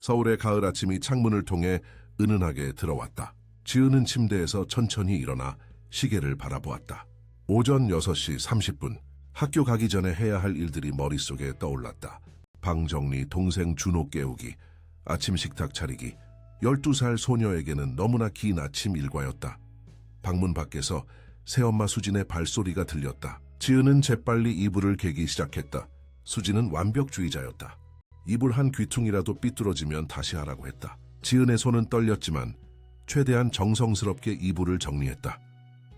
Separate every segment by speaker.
Speaker 1: 서울의 가을 아침이 창문을 통해 은은하게 들어왔다. 지은은 침대에서 천천히 일어나 시계를 바라보았다. 오전 6시 30분. 학교 가기 전에 해야 할 일들이 머릿속에 떠올랐다. 방 정리, 동생 준호 깨우기, 아침 식탁 차리기. 12살 소녀에게는 너무나 긴 아침 일과였다. 방문 밖에서 새엄마 수진의 발소리가 들렸다. 지은은 재빨리 이불을 개기 시작했다. 수진은 완벽주의자였다. 이불 한 귀퉁이라도 삐뚤어지면 다시 하라고 했다. 지은의 손은 떨렸지만 최대한 정성스럽게 이불을 정리했다.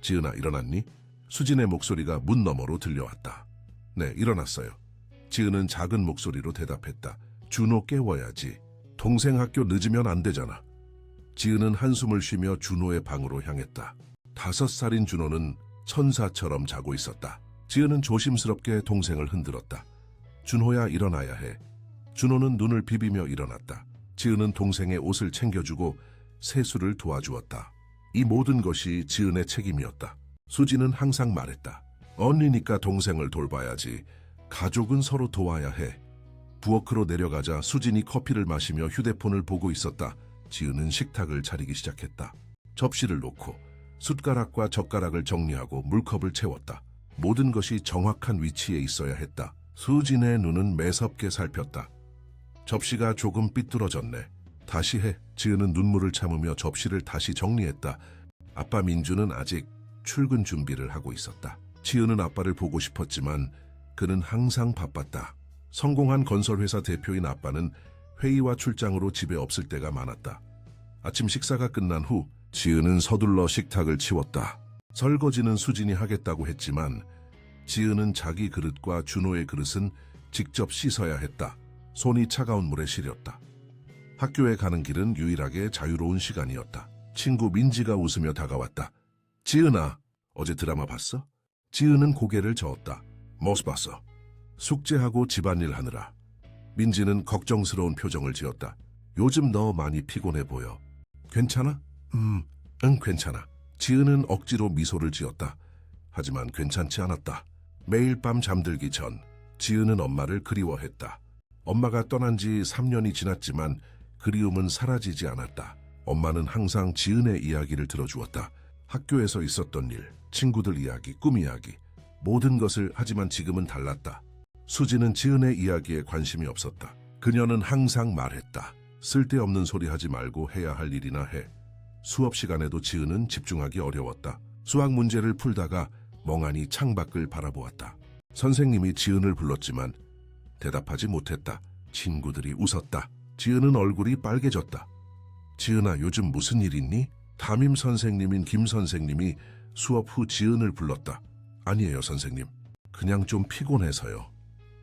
Speaker 1: 지은아, 일어났니? 수진의 목소리가 문 너머로 들려왔다. 네, 일어났어요. 지은은 작은 목소리로 대답했다. 준호 깨워야지. 동생 학교 늦으면 안 되잖아. 지은은 한숨을 쉬며 준호의 방으로 향했다. 5살인 준호는 천사처럼 자고 있었다. 지은은 조심스럽게 동생을 흔들었다. 준호야, 일어나야 해. 준호는 눈을 비비며 일어났다. 지은은 동생의 옷을 챙겨주고 세수를 도와주었다. 이 모든 것이 지은의 책임이었다. 수진은 항상 말했다. 언니니까 동생을 돌봐야지. 가족은 서로 도와야 해. 부엌으로 내려가자 수진이 커피를 마시며 휴대폰을 보고 있었다. 지은은 식탁을 차리기 시작했다. 접시를 놓고 숟가락과 젓가락을 정리하고 물컵을 채웠다. 모든 것이 정확한 위치에 있어야 했다. 수진의 눈은 매섭게 살폈다. 접시가 조금 삐뚤어졌네. 다시 해. 지은은 눈물을 참으며 접시를 다시 정리했다. 아빠 민주는 아직 출근 준비를 하고 있었다. 지은은 아빠를 보고 싶었지만 그는 항상 바빴다. 성공한 건설회사 대표인 아빠는 회의와 출장으로 집에 없을 때가 많았다. 아침 식사가 끝난 후 지은은 서둘러 식탁을 치웠다. 설거지는 수진이 하겠다고 했지만 지은은 자기 그릇과 준호의 그릇은 직접 씻어야 했다. 손이 차가운 물에 시렸다. 학교에 가는 길은 유일하게 자유로운 시간이었다. 친구 민지가 웃으며 다가왔다. 지은아, 어제 드라마 봤어? 지은은 고개를 저었다. 못 봤어. 숙제하고 집안일 하느라. 민지는 걱정스러운 표정을 지었다. 요즘 너 많이 피곤해 보여. 괜찮아? 응, 괜찮아. 지은은 억지로 미소를 지었다. 하지만 괜찮지 않았다. 매일 밤 잠들기 전 지은은 엄마를 그리워했다. 엄마가 떠난 지 3년이 지났지만 그리움은 사라지지 않았다. 엄마는 항상 지은의 이야기를 들어주었다. 학교에서 있었던 일, 친구들 이야기, 꿈 이야기, 모든 것을. 하지만 지금은 달랐다. 수지는 지은의 이야기에 관심이 없었다. 그녀는 항상 말했다. 쓸데없는 소리 하지 말고 해야 할 일이나 해. 수업 시간에도 지은은 집중하기 어려웠다. 수학 문제를 풀다가 멍하니 창밖을 바라보았다. 선생님이 지은을 불렀지만 대답하지 못했다. 친구들이 웃었다. 지은은 얼굴이 빨개졌다. 지은아, 요즘 무슨 일 있니? 담임 선생님인 김 선생님이 수업 후 지은을 불렀다. 아니에요, 선생님. 그냥 좀 피곤해서요.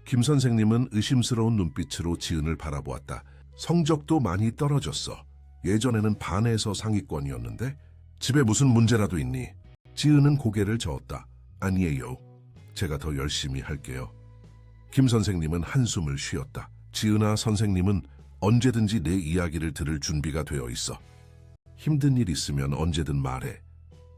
Speaker 1: 김 선생님은 의심스러운 눈빛으로 지은을 바라보았다. 성적도 많이 떨어졌어. 예전에는 반에서 상위권이었는데 집에 무슨 문제라도 있니? 지은은 고개를 저었다. 아니에요. 제가 더 열심히 할게요. 김 선생님은 한숨을 쉬었다. 지은아, 선생님은 언제든지 내 이야기를 들을 준비가 되어 있어. 힘든 일 있으면 언제든 말해.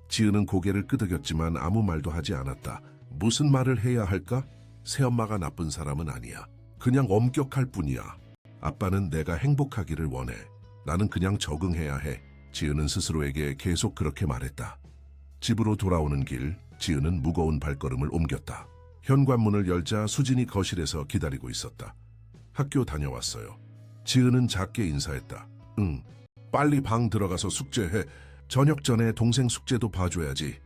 Speaker 1: 지은은 고개를 끄덕였지만 아무 말도 하지 않았다. 무슨 말을 해야 할까? 새엄마가 나쁜 사람은 아니야. 그냥 엄격할 뿐이야. 아빠는 내가 행복하기를 원해. 나는 그냥 적응해야 해. 지은은 스스로에게 계속 그렇게 말했다. 집으로 돌아오는 길, 지은은 무거운 발걸음을 옮겼다. 현관문을 열자 수진이 거실에서 기다리고 있었다. 학교 다녀왔어요. 지은은 작게 인사했다. 응, 빨리 방 들어가서 숙제해. 저녁 전에 동생 숙제도 봐줘야지.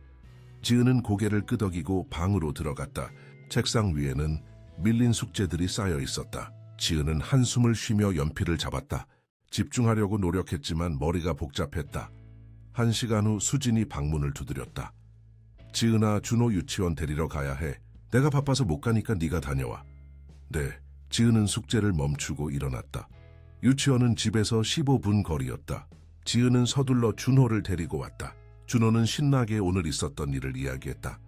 Speaker 1: 지은은 고개를 끄덕이고 방으로 들어갔다. 책상 위에는 밀린 숙제들이 쌓여 있었다. 지은은 한숨을 쉬며 연필을 잡았다. 집중하려고 노력했지만 머리가 복잡했다. 1시간 후 수진이 방문을 두드렸다. 지은아, 준호 유치원 데리러 가야 해. 내가 바빠서 못 가니까 네가 다녀와. 네. 지은은 숙제를 멈추고 일어났다. 유치원은 집에서 15분 거리였다. 지은은 서둘러 준호를 데리고 왔다. 준호는 신나게 오늘 있었던 일을 이야기했다.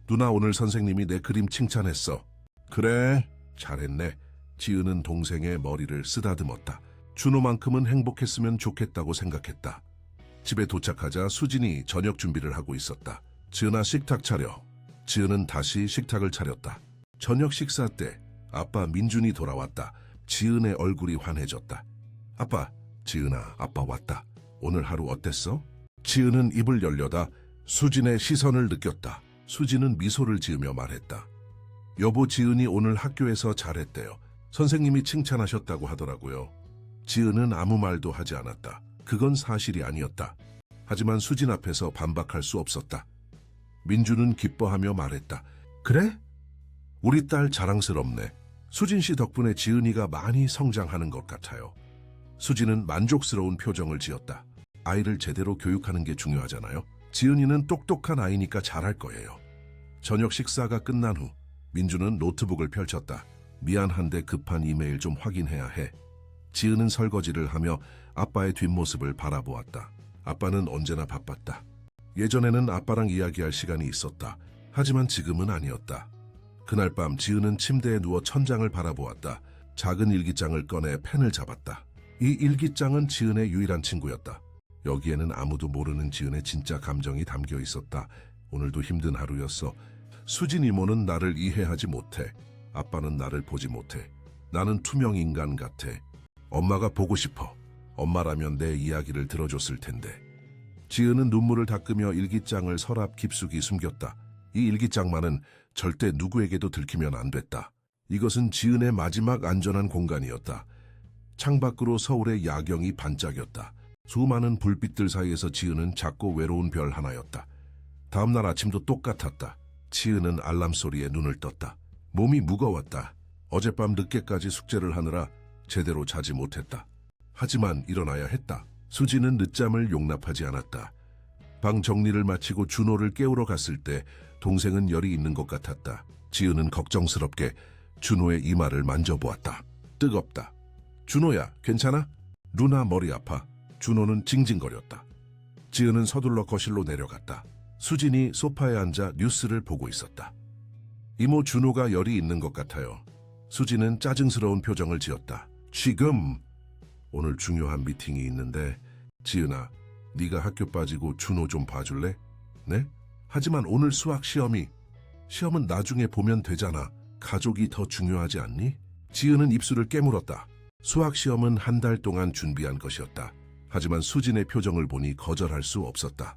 Speaker 1: 누나, 오늘 선생님이 내 그림 칭찬했어. 그래? 잘했네. 지은은 동생의 머리를 쓰다듬었다. 준호만큼은 행복했으면 좋겠다고 생각했다. 집에 도착하자 수진이 저녁 준비를 하고 있었다. 지은아, 식탁 차려. 지은은 다시 식탁을 차렸다. 저녁 식사 때 아빠 민준이 돌아왔다. 지은의 얼굴이 환해졌다. 아빠, 지은아, 아빠 왔다. 오늘 하루 어땠어? 지은은 입을 열려다 수진의 시선을 느꼈다. 수진은 미소를 지으며 말했다. 여보, 지은이 오늘 학교에서 잘했대요. 선생님이 칭찬하셨다고 하더라고요. 지은은 아무 말도 하지 않았다. 그건 사실이 아니었다. 하지만 수진 앞에서 반박할 수 없었다. 민주는 기뻐하며 말했다. 그래? 우리 딸 자랑스럽네. 수진 씨 덕분에 지은이가 많이 성장하는 것 같아요. 수진은 만족스러운 표정을 지었다. 아이를 제대로 교육하는 게 중요하잖아요. 지은이는 똑똑한 아이니까 잘할 거예요. 저녁 식사가 끝난 후 민주는 노트북을 펼쳤다. 미안한데 급한 이메일 좀 확인해야 해. 지은은 설거지를 하며 아빠의 뒷모습을 바라보았다. 아빠는 언제나 바빴다. 예전에는 아빠랑 이야기할 시간이 있었다. 하지만 지금은 아니었다. 그날 밤 지은은 침대에 누워 천장을 바라보았다. 작은 일기장을 꺼내 펜을 잡았다. 이 일기장은 지은의 유일한 친구였다. 여기에는 아무도 모르는 지은의 진짜 감정이 담겨 있었다. 오늘도 힘든 하루였어. 수진 이모는 나를 이해하지 못해. 아빠는 나를 보지 못해. 나는 투명 인간 같아. 엄마가 보고 싶어. 엄마라면 내 이야기를 들어줬을 텐데. 지은은 눈물을 닦으며 일기장을 서랍 깊숙이 숨겼다. 이 일기장만은 절대 누구에게도 들키면 안 됐다. 이것은 지은의 마지막 안전한 공간이었다. 창밖으로 서울의 야경이 반짝였다. 수많은 불빛들 사이에서 지은은 작고 외로운 별 하나였다. 다음날 아침도 똑같았다. 지은은 알람 소리에 눈을 떴다. 몸이 무거웠다. 어젯밤 늦게까지 숙제를 하느라 제대로 자지 못했다. 하지만 일어나야 했다. 수지는 늦잠을 용납하지 않았다. 방 정리를 마치고 준호를 깨우러 갔을 때 동생은 열이 있는 것 같았다. 지은은 걱정스럽게 준호의 이마를 만져보았다. 뜨겁다. 준호야, 괜찮아? 누나 머리 아파. 준호는 징징거렸다. 지은은 서둘러 거실로 내려갔다. 수진이 소파에 앉아 뉴스를 보고 있었다. 이모, 준호가 열이 있는 것 같아요. 수진은 짜증스러운 표정을 지었다. 지금? 오늘 중요한 미팅이 있는데 지은아, 네가 학교 빠지고 준호 좀 봐줄래? 네? 하지만 오늘 수학 시험은 나중에 보면 되잖아. 가족이 더 중요하지 않니? 지은은 입술을 깨물었다. 수학 시험은 한 달 동안 준비한 것이었다. 하지만 수진의 표정을 보니 거절할 수 없었다.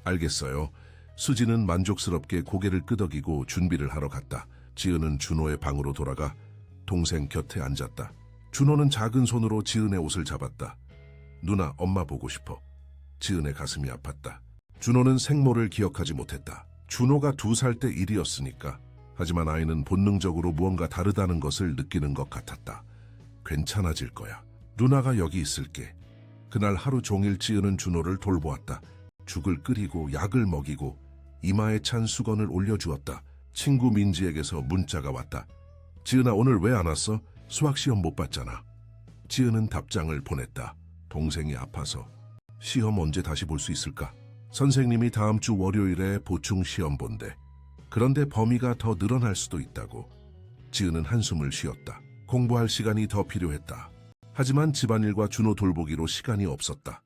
Speaker 1: 알겠어요. 수진은 만족스럽게 고개를 끄덕이고 준비를 하러 갔다. 지은은 준호의 방으로 돌아가 동생 곁에 앉았다. 준호는 작은 손으로 지은의 옷을 잡았다. 누나, 엄마 보고 싶어. 지은의 가슴이 아팠다. 준호는 생모를 기억하지 못했다. 준호가 2살 때 일이었으니까. 하지만 아이는 본능적으로 무언가 다르다는 것을 느끼는 것 같았다. 괜찮아질 거야. 누나가 여기 있을게. 그날 하루 종일 지은은 준호를 돌보았다. 죽을 끓이고 약을 먹이고 이마에 찬 수건을 올려주었다. 친구 민지에게서 문자가 왔다. 지은아, 오늘 왜 안 왔어? 수학시험 못 봤잖아. 지은은 답장을 보냈다. 동생이 아파서. 시험 언제 다시 볼 수 있을까? 선생님이 다음 주 월요일에 보충 시험 본대. 그런데 범위가 더 늘어날 수도 있다고. 지은은 한숨을 쉬었다. 공부할 시간이 더 필요했다. 하지만 집안일과 준호 돌보기로 시간이 없었다.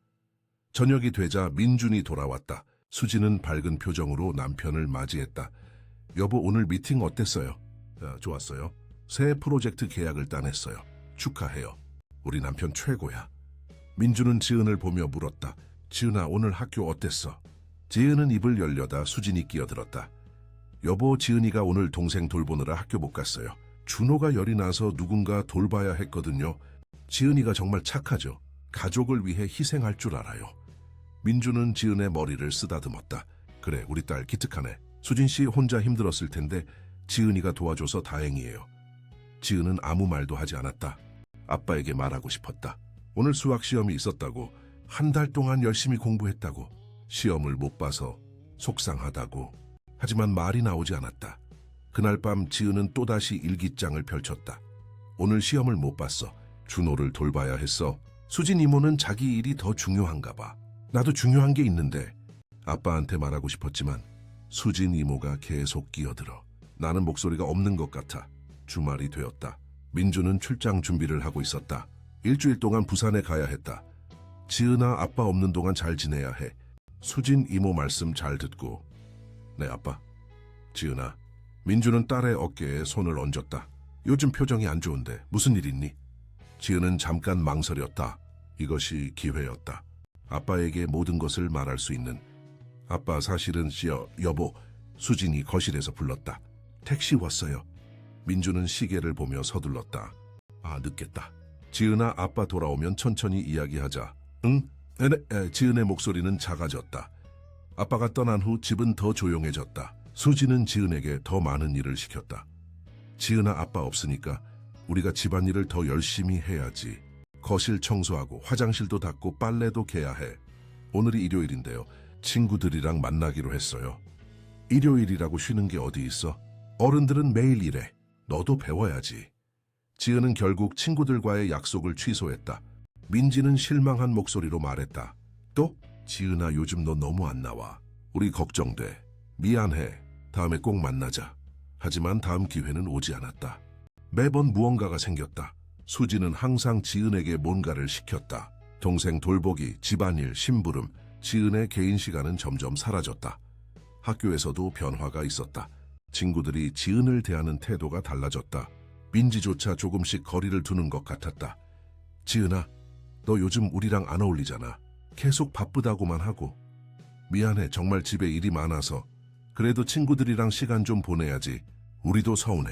Speaker 1: 저녁이 되자 민준이 돌아왔다. 수지는 밝은 표정으로 남편을 맞이했다. 여보, 오늘 미팅 어땠어요? 좋았어요. 새 프로젝트 계약을 따냈어요. 축하해요. 우리 남편 최고야. 민준은 지은을 보며 물었다. 지은아, 오늘 학교 어땠어? 지은은 입을 열려다 수진이 끼어들었다. 여보, 지은이가 오늘 동생 돌보느라 학교 못 갔어요. 준호가 열이 나서 누군가 돌봐야 했거든요. 지은이가 정말 착하죠. 가족을 위해 희생할 줄 알아요. 민준은 지은의 머리를 쓰다듬었다. 그래, 우리 딸 기특하네. 수진 씨 혼자 힘들었을 텐데 지은이가 도와줘서 다행이에요. 지은은 아무 말도 하지 않았다. 아빠에게 말하고 싶었다. 오늘 수학 시험이 있었다고. 한 달 동안 열심히 공부했다고. 시험을 못 봐서 속상하다고. 하지만 말이 나오지 않았다. 그날 밤 지은은 또다시 일기장을 펼쳤다. 오늘 시험을 못 봤어. 준호를 돌봐야 했어. 수진 이모는 자기 일이 더 중요한가 봐. 나도 중요한 게 있는데. 아빠한테 말하고 싶었지만 수진 이모가 계속 끼어들어. 나는 목소리가 없는 것 같아. 주말이 되었다. 민주는 출장 준비를 하고 있었다. 일주일 동안 부산에 가야 했다. 지은아, 아빠 없는 동안 잘 지내야 해. 수진 이모 말씀 잘 듣고. 네, 아빠. 지은아. 민주는 딸의 어깨에 손을 얹었다. 요즘 표정이 안 좋은데 무슨 일 있니? 지은은 잠깐 망설였다. 이것이 기회였다. 아빠에게 모든 것을 말할 수 있는. 아빠 사실은 여보. 수진이 거실에서 불렀다. 택시 왔어요. 민주는 시계를 보며 서둘렀다. 아, 늦겠다. 지은아, 아빠 돌아오면 천천히 이야기하자. 응? 지은의 목소리는 작아졌다. 아빠가 떠난 후 집은 더 조용해졌다. 수진은 지은에게 더 많은 일을 시켰다. 지은아, 아빠 없으니까 우리가 집안일을 더 열심히 해야지. 거실 청소하고 화장실도 닦고 빨래도 개야 해. 오늘이 일요일인데요. 친구들이랑 만나기로 했어요. 일요일이라고 쉬는 게 어디 있어? 어른들은 매일 일해. 너도 배워야지. 지은은 결국 친구들과의 약속을 취소했다. 민지는 실망한 목소리로 말했다. 또? 지은아, 요즘 너 너무 안 나와. 우리 걱정돼. 미안해. 다음에 꼭 만나자. 하지만 다음 기회는 오지 않았다. 매번 무언가가 생겼다. 수지는 항상 지은에게 뭔가를 시켰다. 동생 돌보기, 집안일, 심부름, 지은의 개인 시간은 점점 사라졌다. 학교에서도 변화가 있었다. 친구들이 지은을 대하는 태도가 달라졌다. 민지조차 조금씩 거리를 두는 것 같았다. 지은아, 너 요즘 우리랑 안 어울리잖아. 계속 바쁘다고만 하고. 미안해, 정말 집에 일이 많아서. 그래도 친구들이랑 시간 좀 보내야지. 우리도 서운해.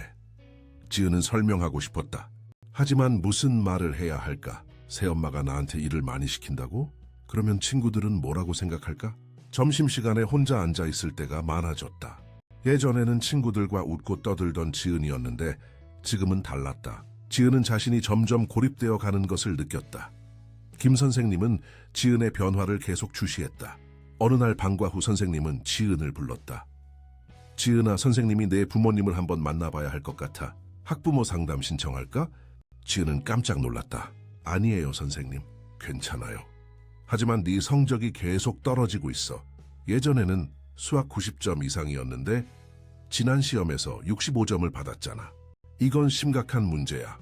Speaker 1: 지은은 설명하고 싶었다. 하지만 무슨 말을 해야 할까? 새엄마가 나한테 일을 많이 시킨다고? 그러면 친구들은 뭐라고 생각할까? 점심시간에 혼자 앉아있을 때가 많아졌다. 예전에는 친구들과 웃고 떠들던 지은이었는데 지금은 달랐다. 지은은 자신이 점점 고립되어 가는 것을 느꼈다. 김 선생님은 지은의 변화를 계속 주시했다. 어느 날 방과 후 선생님은 지은을 불렀다. 지은아, 선생님이 내 부모님을 한번 만나봐야 할 것 같아. 학부모 상담 신청할까? 지은은 깜짝 놀랐다. 아니에요, 선생님. 괜찮아요. 하지만 네 성적이 계속 떨어지고 있어. 예전에는 수학 90점 이상이었는데 지난 시험에서 65점을 받았잖아. 이건 심각한 문제야.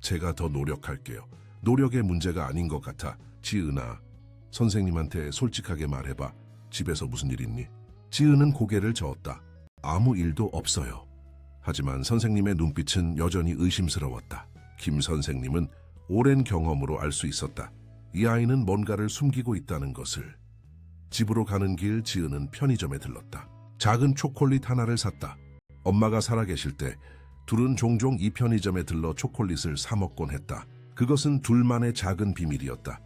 Speaker 1: 제가 더 노력할게요. 노력의 문제가 아닌 것 같아. 지은아, 선생님한테 솔직하게 말해봐. 집에서 무슨 일 있니? 지은은 고개를 저었다. 아무 일도 없어요. 하지만 선생님의 눈빛은 여전히 의심스러웠다. 김 선생님은 오랜 경험으로 알 수 있었다. 이 아이는 뭔가를 숨기고 있다는 것을. 집으로 가는 길 지은은 편의점에 들렀다. 작은 초콜릿 하나를 샀다. 엄마가 살아계실 때 둘은 종종 이 편의점에 들러 초콜릿을 사 먹곤 했다. 그것은 둘만의 작은 비밀이었다.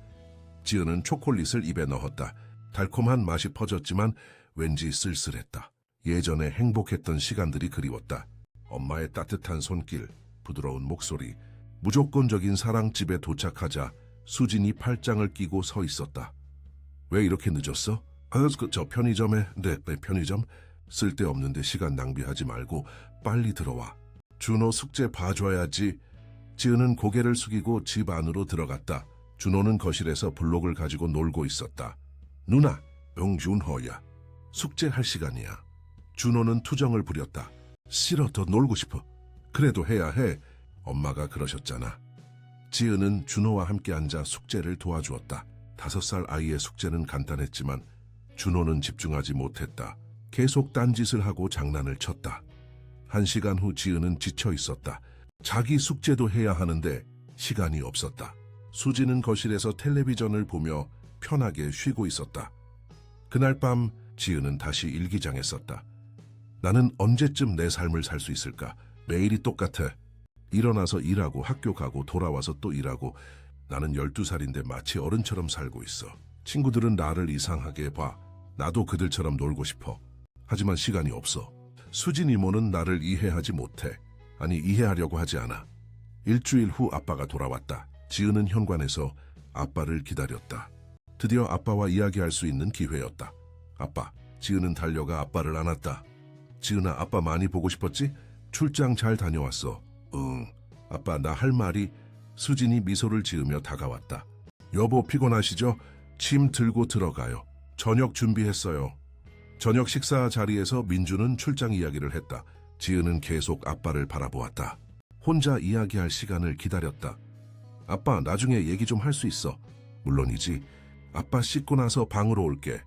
Speaker 1: 지은은 초콜릿을 입에 넣었다. 달콤한 맛이 퍼졌지만 왠지 쓸쓸했다. 예전에 행복했던 시간들이 그리웠다. 엄마의 따뜻한 손길, 부드러운 목소리, 무조건적인 사랑. 집에 도착하자 수진이 팔짱을 끼고 서 있었다. 왜 이렇게 늦었어? 저 편의점에. 네, 편의점. 쓸데없는데 시간 낭비하지 말고 빨리 들어와. 준호 숙제 봐줘야지. 지은은 고개를 숙이고 집 안으로 들어갔다. 준호는 거실에서 블록을 가지고 놀고 있었다. 누나, 준호야. 숙제할 시간이야. 준호는 투정을 부렸다. 싫어, 더 놀고 싶어. 그래도 해야 해. 엄마가 그러셨잖아. 지은은 준호와 함께 앉아 숙제를 도와주었다. 5살 아이의 숙제는 간단했지만 준호는 집중하지 못했다. 계속 딴짓을 하고 장난을 쳤다. 1시간 후 지은은 지쳐 있었다. 자기 숙제도 해야 하는데 시간이 없었다. 수지는 거실에서 텔레비전을 보며 편하게 쉬고 있었다. 그날 밤 지은은 다시 일기장에 썼다. 나는 언제쯤 내 삶을 살 수 있을까? 매일이 똑같아. 일어나서 일하고 학교 가고 돌아와서 또 일하고. 나는 12살인데 마치 어른처럼 살고 있어. 친구들은 나를 이상하게 봐. 나도 그들처럼 놀고 싶어. 하지만 시간이 없어. 수진 이모는 나를 이해하지 못해. 아니, 이해하려고 하지 않아. 일주일 후 아빠가 돌아왔다. 지은은 현관에서 아빠를 기다렸다. 드디어 아빠와 이야기할 수 있는 기회였다. 아빠. 지은은 달려가 아빠를 안았다. 지은아, 아빠 많이 보고 싶었지? 출장 잘 다녀왔어. 응. 아빠, 나 할 말이. 수진이 미소를 지으며 다가왔다. 여보, 피곤하시죠? 침 들고 들어가요. 저녁 준비했어요. 저녁 식사 자리에서 민주는 출장 이야기를 했다. 지은은 계속 아빠를 바라보았다. 혼자 이야기할 시간을 기다렸다. 아빠, 나중에 얘기 좀 할 수 있어. 물론이지. 아빠 씻고 나서 방으로 올게.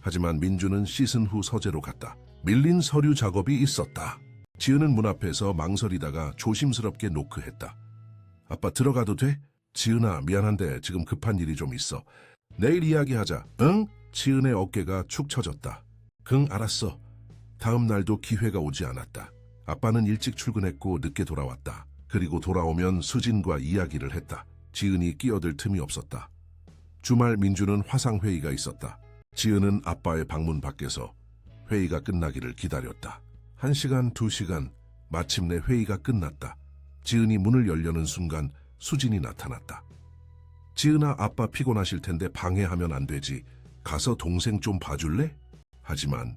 Speaker 1: 하지만 민주는 씻은 후 서재로 갔다. 밀린 서류 작업이 있었다. 지은은 문 앞에서 망설이다가 조심스럽게 노크했다. 아빠, 들어가도 돼? 지은아, 미안한데 지금 급한 일이 좀 있어. 내일 이야기하자. 응? 지은의 어깨가 축 처졌다. 응, 알았어. 다음 날도 기회가 오지 않았다. 아빠는 일찍 출근했고 늦게 돌아왔다. 그리고 돌아오면 수진과 이야기를 했다. 지은이 끼어들 틈이 없었다. 주말 민주는 화상회의가 있었다. 지은은 아빠의 방문 밖에서 회의가 끝나기를 기다렸다. 1시간, 2시간, 마침내 회의가 끝났다. 지은이 문을 열려는 순간 수진이 나타났다. 지은아, 아빠 피곤하실 텐데 방해하면 안 되지. 가서 동생 좀 봐줄래? 하지만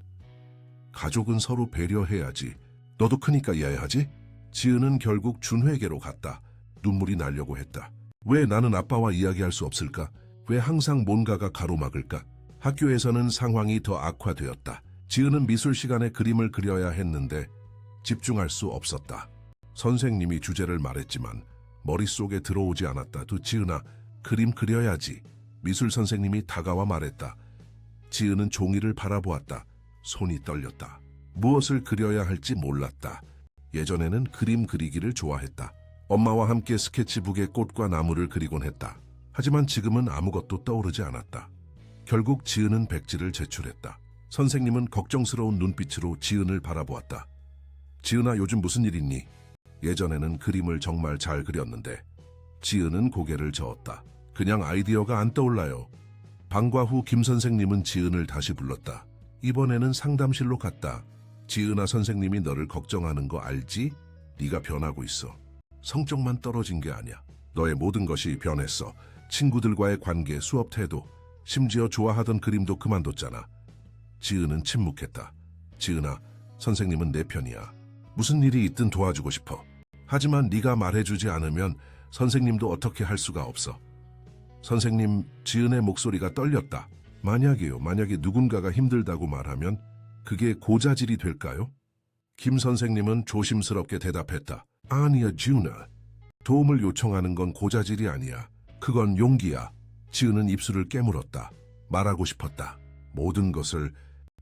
Speaker 1: 가족은 서로 배려해야지. 너도 크니까 이해하지? 지은은 결국 준회계로 갔다. 눈물이 나려고 했다. 왜 나는 아빠와 이야기할 수 없을까? 왜 항상 뭔가가 가로막을까? 학교에서는 상황이 더 악화되었다. 지은은 미술 시간에 그림을 그려야 했는데 집중할 수 없었다. 선생님이 주제를 말했지만 머릿속에 들어오지 않았다. 지은아, 그림 그려야지. 미술 선생님이 다가와 말했다. 지은은 종이를 바라보았다. 손이 떨렸다. 무엇을 그려야 할지 몰랐다. 예전에는 그림 그리기를 좋아했다. 엄마와 함께 스케치북에 꽃과 나무를 그리곤 했다. 하지만 지금은 아무것도 떠오르지 않았다. 결국 지은은 백지를 제출했다. 선생님은 걱정스러운 눈빛으로 지은을 바라보았다. 지은아, 요즘 무슨 일 있니? 예전에는 그림을 정말 잘 그렸는데. 지은은 고개를 저었다. 그냥 아이디어가 안 떠올라요. 방과 후 김 선생님은 지은을 다시 불렀다. 이번에는 상담실로 갔다. 지은아, 선생님이 너를 걱정하는 거 알지? 네가 변하고 있어. 성적만 떨어진 게 아니야. 너의 모든 것이 변했어. 친구들과의 관계, 수업 태도, 심지어 좋아하던 그림도 그만뒀잖아. 지은은 침묵했다. 지은아, 선생님은 내 편이야. 무슨 일이 있든 도와주고 싶어. 하지만 네가 말해주지 않으면 선생님도 어떻게 할 수가 없어. 선생님, 지은의 목소리가 떨렸다. 만약에 누군가가 힘들다고 말하면 그게 고자질이 될까요? 김 선생님은 조심스럽게 대답했다. 아니야, 지은아. 도움을 요청하는 건 고자질이 아니야. 그건 용기야. 지은은 입술을 깨물었다. 말하고 싶었다. 모든 것을.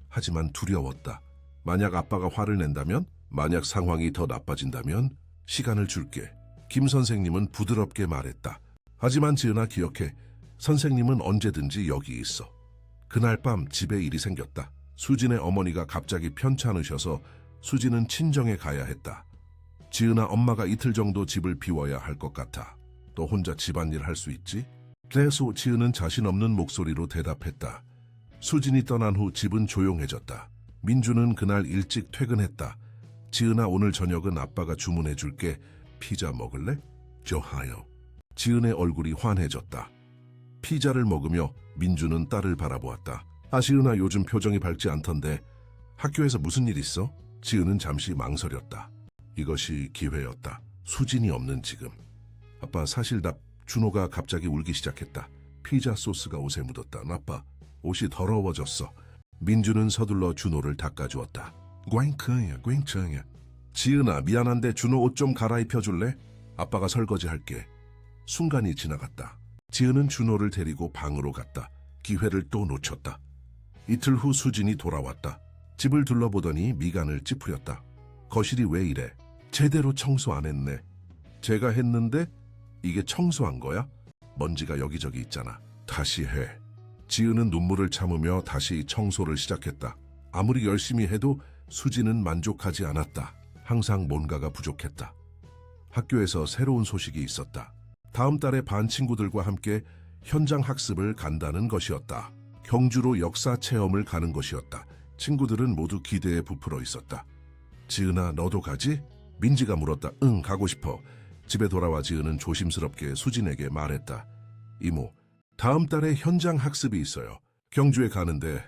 Speaker 1: 하지만 두려웠다. 만약 아빠가 화를 낸다면? 만약 상황이 더 나빠진다면? 시간을 줄게. 김 선생님은 부드럽게 말했다. 하지만 지은아, 기억해. 선생님은 언제든지 여기 있어. 그날 밤 집에 일이 생겼다. 수진의 어머니가 갑자기 편찮으셔서 수진은 친정에 가야 했다. 지은아, 엄마가 이틀 정도 집을 비워야 할 것 같아. 너 혼자 집안일 할 수 있지? 그래서 지은은 자신 없는 목소리로 대답했다. 수진이 떠난 후 집은 조용해졌다. 민주는 그날 일찍 퇴근했다. 지은아, 오늘 저녁은 아빠가 주문해 줄게. 피자 먹을래? 좋아요. 지은의 얼굴이 환해졌다. 피자를 먹으며 민주는 딸을 바라보았다. 지은아, 요즘 표정이 밝지 않던데 학교에서 무슨 일 있어? 지은은 잠시 망설였다. 이것이 기회였다. 수진이 없는 지금. 아빠, 사실 준호가 갑자기 울기 시작했다. 피자 소스가 옷에 묻었다. 아빠, 옷이 더러워졌어. 민주는 서둘러 준호를 닦아주었다. 괜찮아. 지은아, 미안한데 준호 옷 좀 갈아입혀줄래? 아빠가 설거지할게. 순간이 지나갔다. 지은은 준호를 데리고 방으로 갔다. 기회를 또 놓쳤다. 이틀 후 수진이 돌아왔다. 집을 둘러보더니 미간을 찌푸렸다. 거실이 왜 이래? 제대로 청소 안 했네. 제가 했는데 이게 청소한 거야? 먼지가 여기저기 있잖아. 다시 해. 지은은 눈물을 참으며 다시 청소를 시작했다. 아무리 열심히 해도 수진은 만족하지 않았다. 항상 뭔가가 부족했다. 학교에서 새로운 소식이 있었다. 다음 달에 반 친구들과 함께 현장 학습을 간다는 것이었다. 경주로 역사 체험을 가는 것이었다. 친구들은 모두 기대에 부풀어 있었다. 지은아, 너도 가지? 민지가 물었다. 응, 가고 싶어. 집에 돌아와 지은은 조심스럽게 수진에게 말했다. 이모, 다음 달에 현장 학습이 있어요. 경주에 가는데.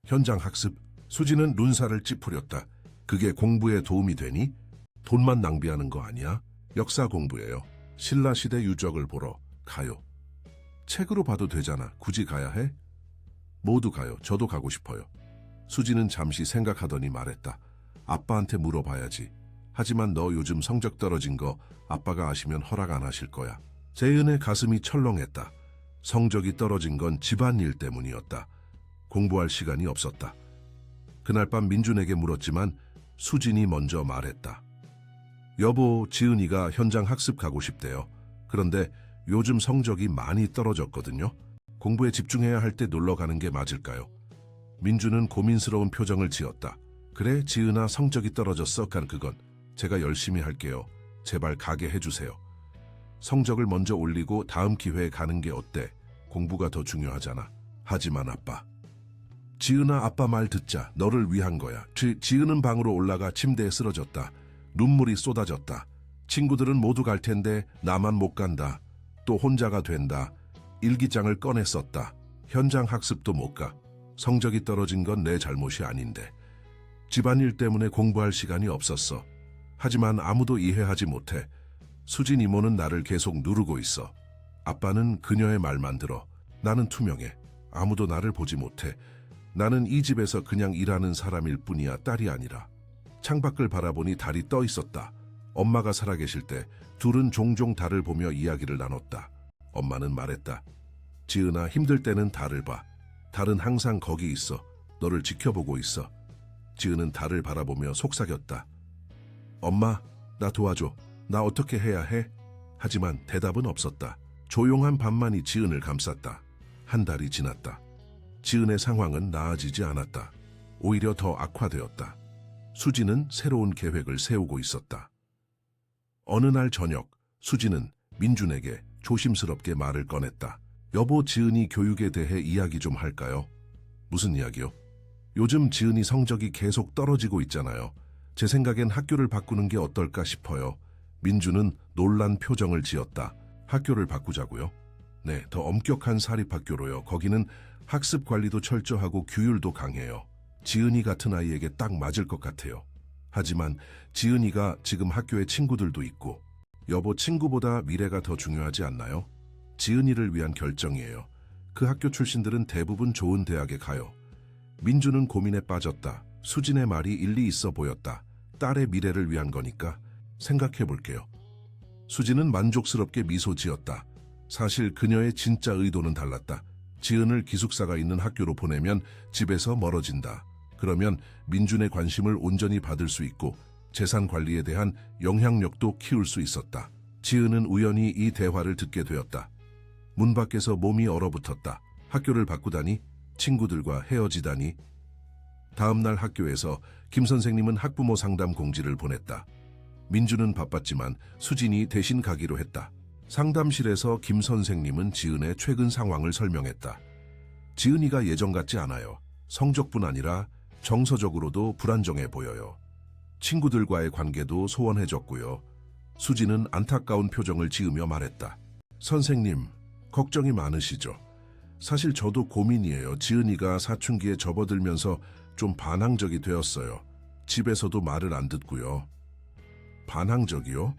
Speaker 1: 현장 학습? 수진은 눈살을 찌푸렸다. 그게 공부에 도움이 되니? 돈만 낭비하는 거 아니야? 역사 공부예요. 신라시대 유적을 보러 가요. 책으로 봐도 되잖아. 굳이 가야 해? 모두 가요. 저도 가고 싶어요. 수진은 잠시 생각하더니 말했다. 아빠한테 물어봐야지. 하지만 너 요즘 성적 떨어진 거 아빠가 아시면 허락 안 하실 거야. 재은의 가슴이 철렁했다. 성적이 떨어진 건 집안일 때문이었다. 공부할 시간이 없었다. 그날 밤 민준에게 물었지만 수진이 먼저 말했다. 여보, 지은이가 현장 학습 가고 싶대요. 그런데 요즘 성적이 많이 떨어졌거든요. 공부에 집중해야 할 때 놀러 가는 게 맞을까요? 민주는 고민스러운 표정을 지었다. 그래, 지은아, 성적이 떨어졌어. 그건 제가 열심히 할게요. 제발 가게 해주세요. 성적을 먼저 올리고 다음 기회에 가는 게 어때? 공부가 더 중요하잖아. 하지만 아빠. 지은아, 아빠 말 듣자. 너를 위한 거야. 지은은 방으로 올라가 침대에 쓰러졌다. 눈물이 쏟아졌다. 친구들은 모두 갈 텐데 나만 못 간다. 또 혼자가 된다. 일기장을 꺼내 썼다. 현장 학습도 못 가. 성적이 떨어진 건 내 잘못이 아닌데. 집안일 때문에 공부할 시간이 없었어. 하지만 아무도 이해하지 못해. 수진 이모는 나를 계속 누르고 있어. 아빠는 그녀의 말만 들어. 나는 투명해. 아무도 나를 보지 못해. 나는 이 집에서 그냥 일하는 사람일 뿐이야, 딸이 아니라. 창밖을 바라보니 달이 떠 있었다. 엄마가 살아계실 때 둘은 종종 달을 보며 이야기를 나눴다. 엄마는 말했다. 지은아, 힘들 때는 달을 봐. 달은 항상 거기 있어. 너를 지켜보고 있어. 지은은 달을 바라보며 속삭였다. 엄마, 나 도와줘. 나 어떻게 해야 해? 하지만 대답은 없었다. 조용한 밤만이 지은을 감쌌다. 한 달이 지났다. 지은의 상황은 나아지지 않았다. 오히려 더 악화되었다. 수지는 새로운 계획을 세우고 있었다. 어느 날 저녁, 수지는 민준에게 조심스럽게 말을 꺼냈다. 여보, 지은이 교육에 대해 이야기 좀 할까요? 무슨 이야기요? 요즘 지은이 성적이 계속 떨어지고 있잖아요. 제 생각엔 학교를 바꾸는 게 어떨까 싶어요. 민준은 놀란 표정을 지었다. 학교를 바꾸자고요? 네, 더 엄격한 사립학교로요. 거기는 학습 관리도 철저하고 규율도 강해요. 지은이 같은 아이에게 딱 맞을 것 같아요. 하지만 지은이가 지금 학교에 친구들도 있고, 여보, 친구보다 미래가 더 중요하지 않나요? 지은이를 위한 결정이에요. 그 학교 출신들은 대부분 좋은 대학에 가요. 민주는 고민에 빠졌다. 수진의 말이 일리 있어 보였다. 딸의 미래를 위한 거니까 생각해 볼게요. 수진은 만족스럽게 미소 지었다. 사실 그녀의 진짜 의도는 달랐다. 지은을 기숙사가 있는 학교로 보내면 집에서 멀어진다. 그러면 민준의 관심을 온전히 받을 수 있고 재산 관리에 대한 영향력도 키울 수 있었다. 지은은 우연히 이 대화를 듣게 되었다. 문 밖에서 몸이 얼어붙었다. 학교를 바꾸다니, 친구들과 헤어지다니. 다음 날 학교에서 김 선생님은 학부모 상담 공지를 보냈다. 민주는 바빴지만 수진이 대신 가기로 했다. 상담실에서 김 선생님은 지은의 최근 상황을 설명했다. 지은이가 예전 같지 않아요. 성적뿐 아니라 정서적으로도 불안정해 보여요. 친구들과의 관계도 소원해졌고요. 수진은 안타까운 표정을 지으며 말했다. 선생님, 걱정이 많으시죠? 사실 저도 고민이에요. 지은이가 사춘기에 접어들면서 좀 반항적이 되었어요. 집에서도 말을 안 듣고요. 반항적이요?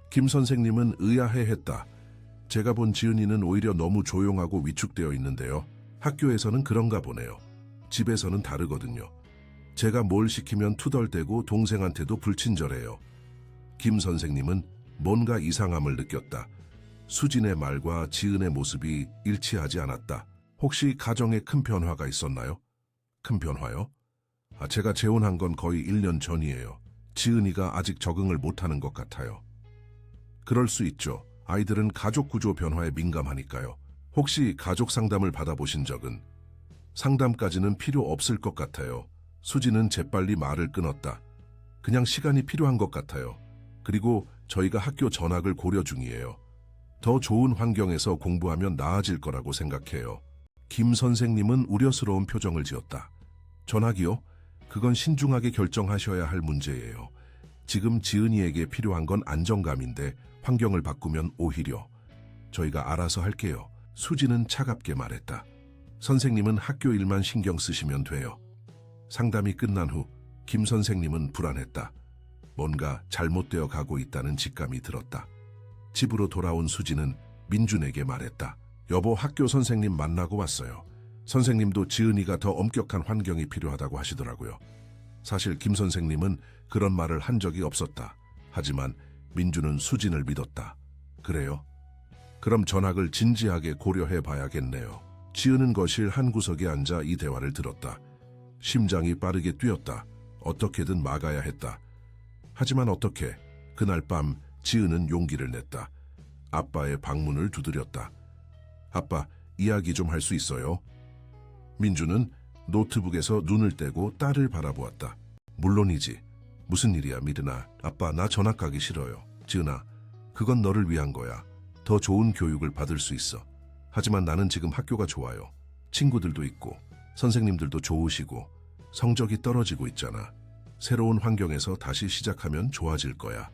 Speaker 1: 김 선생님은 의아해했다. 제가 본 지은이는 오히려 너무 조용하고 위축되어 있는데요. 학교에서는 그런가 보네요. 집에서는 다르거든요. 제가 뭘 시키면 투덜대고 동생한테도 불친절해요. 김 선생님은 뭔가 이상함을 느꼈다. 수진의 말과 지은의 모습이 일치하지 않았다. 혹시 가정에 큰 변화가 있었나요? 큰 변화요? 제가 재혼한 건 거의 1년 전이에요. 지은이가 아직 적응을 못하는 것 같아요. 그럴 수 있죠. 아이들은 가족 구조 변화에 민감하니까요. 혹시 가족 상담을 받아보신 적은? 상담까지는 필요 없을 것 같아요. 수지는 재빨리 말을 끊었다. 그냥 시간이 필요한 것 같아요. 그리고 저희가 학교 전학을 고려 중이에요. 더 좋은 환경에서 공부하면 나아질 거라고 생각해요. 김 선생님은 우려스러운 표정을 지었다. 전학이요? 그건 신중하게 결정하셔야 할 문제예요. 지금 지은이에게 필요한 건 안정감인데 환경을 바꾸면 오히려 저희가 알아서 할게요. 수지는 차갑게 말했다. 선생님은 학교 일만 신경 쓰시면 돼요. 상담이 끝난 후 김 선생님은 불안했다. 뭔가 잘못되어 가고 있다는 직감이 들었다. 집으로 돌아온 수지는 민준에게 말했다. 여보, 학교 선생님 만나고 왔어요. 선생님도 지은이가 더 엄격한 환경이 필요하다고 하시더라고요. 사실 김 선생님은 그런 말을 한 적이 없었다. 하지만 민준은 수진을 믿었다. 그래요? 그럼 전학을 진지하게 고려해 봐야겠네요. 지은은 거실 한 구석에 앉아 이 대화를 들었다. 심장이 빠르게 뛰었다. 어떻게든 막아야 했다. 하지만 어떻게? 그날 밤 지은은 용기를 냈다. 아빠의 방문을 두드렸다. 아빠, 이야기 좀 할 수 있어요? 민주는 노트북에서 눈을 떼고 딸을 바라보았다. 물론이지. 무슨 일이야, 미르나. 아빠, 나 전학 가기 싫어요. 지은아, 그건 너를 위한 거야. 더 좋은 교육을 받을 수 있어. 하지만 나는 지금 학교가 좋아요. 친구들도 있고 선생님들도 좋으시고 성적이 떨어지고 있잖아. 새로운 환경에서 다시 시작하면 좋아질 거야.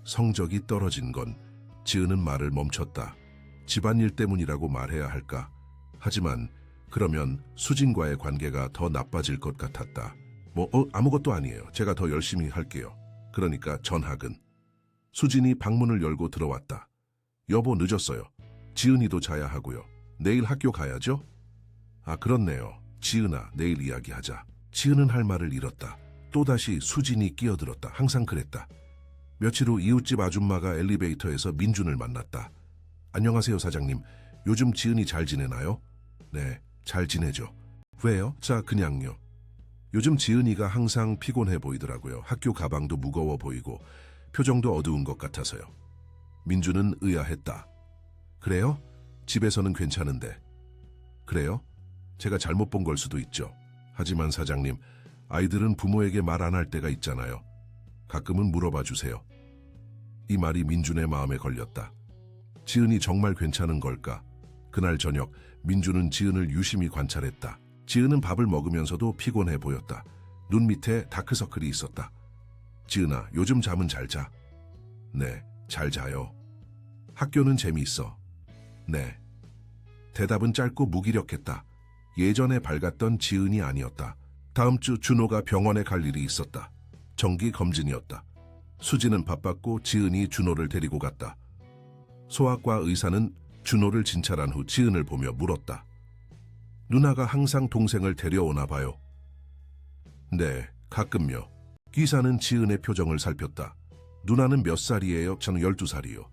Speaker 1: 성적이 떨어진 건 지은은 말을 멈췄다. 집안일 때문이라고 말해야 할까? 하지만 그러면 수진과의 관계가 더 나빠질 것 같았다. 아무것도 아니에요. 제가 더 열심히 할게요. 그러니까 전학은. 수진이 방문을 열고 들어왔다. 여보, 늦었어요. 지은이도 자야 하고요. 내일 학교 가야죠? 아, 그렇네요. 지은아, 내일 이야기하자. 지은은 할 말을 잃었다. 또다시 수진이 끼어들었다. 항상 그랬다. 며칠 후 이웃집 아줌마가 엘리베이터에서 민준을 만났다. 안녕하세요, 사장님. 요즘 지은이 잘 지내나요? 네, 잘 지내죠. 왜요? 자, 그냥요. 요즘 지은이가 항상 피곤해 보이더라고요. 학교 가방도 무거워 보이고 표정도 어두운 것 같아서요. 민준은 의아했다. 그래요? 집에서는 괜찮은데. 그래요? 제가 잘못 본 걸 수도 있죠. 하지만 사장님, 아이들은 부모에게 말 안 할 때가 있잖아요. 가끔은 물어봐 주세요. 이 말이 민준의 마음에 걸렸다. 지은이 정말 괜찮은 걸까? 그날 저녁 민준은 지은을 유심히 관찰했다. 지은은 밥을 먹으면서도 피곤해 보였다. 눈 밑에 다크서클이 있었다. 지은아, 요즘 잠은 잘 자? 네, 잘 자요. 학교는 재미있어? 네. 대답은 짧고 무기력했다. 예전에 밝았던 지은이 아니었다. 다음 주 준호가 병원에 갈 일이 있었다. 정기 검진이었다. 수지는 바빴고 지은이 준호를 데리고 갔다. 소아과 의사는 준호를 진찰한 후 지은을 보며 물었다. 누나가 항상 동생을 데려오나 봐요. 네, 가끔요. 기사는 지은의 표정을 살폈다. 누나는 몇 살이에요? 저는 12살이요.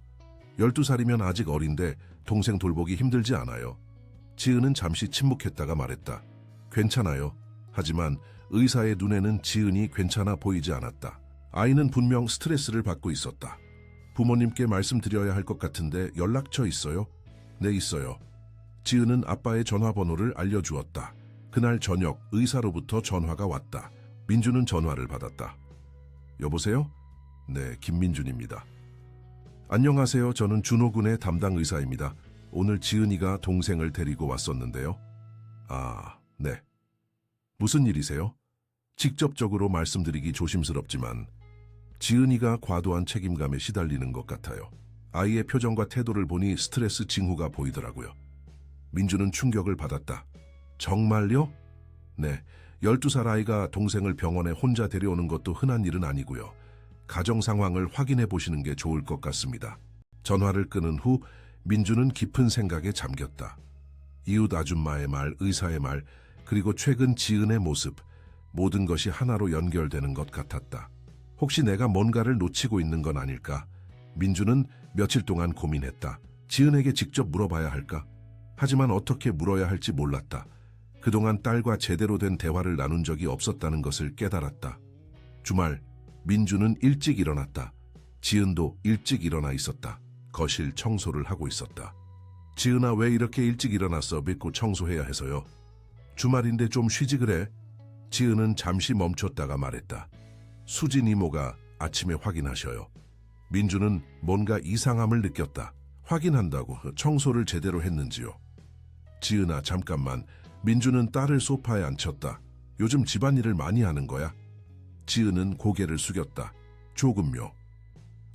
Speaker 1: 12살이면 아직 어린데 동생 돌보기 힘들지 않아요. 지은은 잠시 침묵했다가 말했다. 괜찮아요. 하지만 의사의 눈에는 지은이 괜찮아 보이지 않았다. 아이는 분명 스트레스를 받고 있었다. 부모님께 말씀드려야 할 것 같은데 연락처 있어요? 네, 있어요. 지은은 아빠의 전화번호를 알려주었다. 그날 저녁 의사로부터 전화가 왔다. 민준은 전화를 받았다. 여보세요? 네, 김민준입니다. 안녕하세요. 저는 준호군의 담당 의사입니다. 오늘 지은이가 동생을 데리고 왔었는데요. 아, 네. 무슨 일이세요? 직접적으로 말씀드리기 조심스럽지만 지은이가 과도한 책임감에 시달리는 것 같아요. 아이의 표정과 태도를 보니 스트레스 징후가 보이더라고요. 민준은 충격을 받았다. 정말요? 네, 12살 아이가 동생을 병원에 혼자 데려오는 것도 흔한 일은 아니고요. 가정 상황을 확인해 보시는 게 좋을 것 같습니다. 전화를 끊은 후 민준은 깊은 생각에 잠겼다. 이웃 아줌마의 말, 의사의 말, 그리고 최근 지은의 모습, 모든 것이 하나로 연결되는 것 같았다. 혹시 내가 뭔가를 놓치고 있는 건 아닐까? 민준은 며칠 동안 고민했다. 지은에게 직접 물어봐야 할까? 하지만 어떻게 물어야 할지 몰랐다. 그동안 딸과 제대로 된 대화를 나눈 적이 없었다는 것을 깨달았다. 주말, 민준은 일찍 일어났다. 지은도 일찍 일어나 있었다. 거실 청소를 하고 있었다. 지은아, 왜 이렇게 일찍 일어났어? 믿고 청소해야 해서요. 주말인데 좀 쉬지 그래? 지은은 잠시 멈췄다가 말했다. 수진 이모가 아침에 확인하셔요. 민준은 뭔가 이상함을 느꼈다. 확인한다고? 청소를 제대로 했는지요? 지은아, 잠깐만. 민준은 딸을 소파에 앉혔다. 요즘 집안일을 많이 하는 거야? 지은은 고개를 숙였다. 조금요.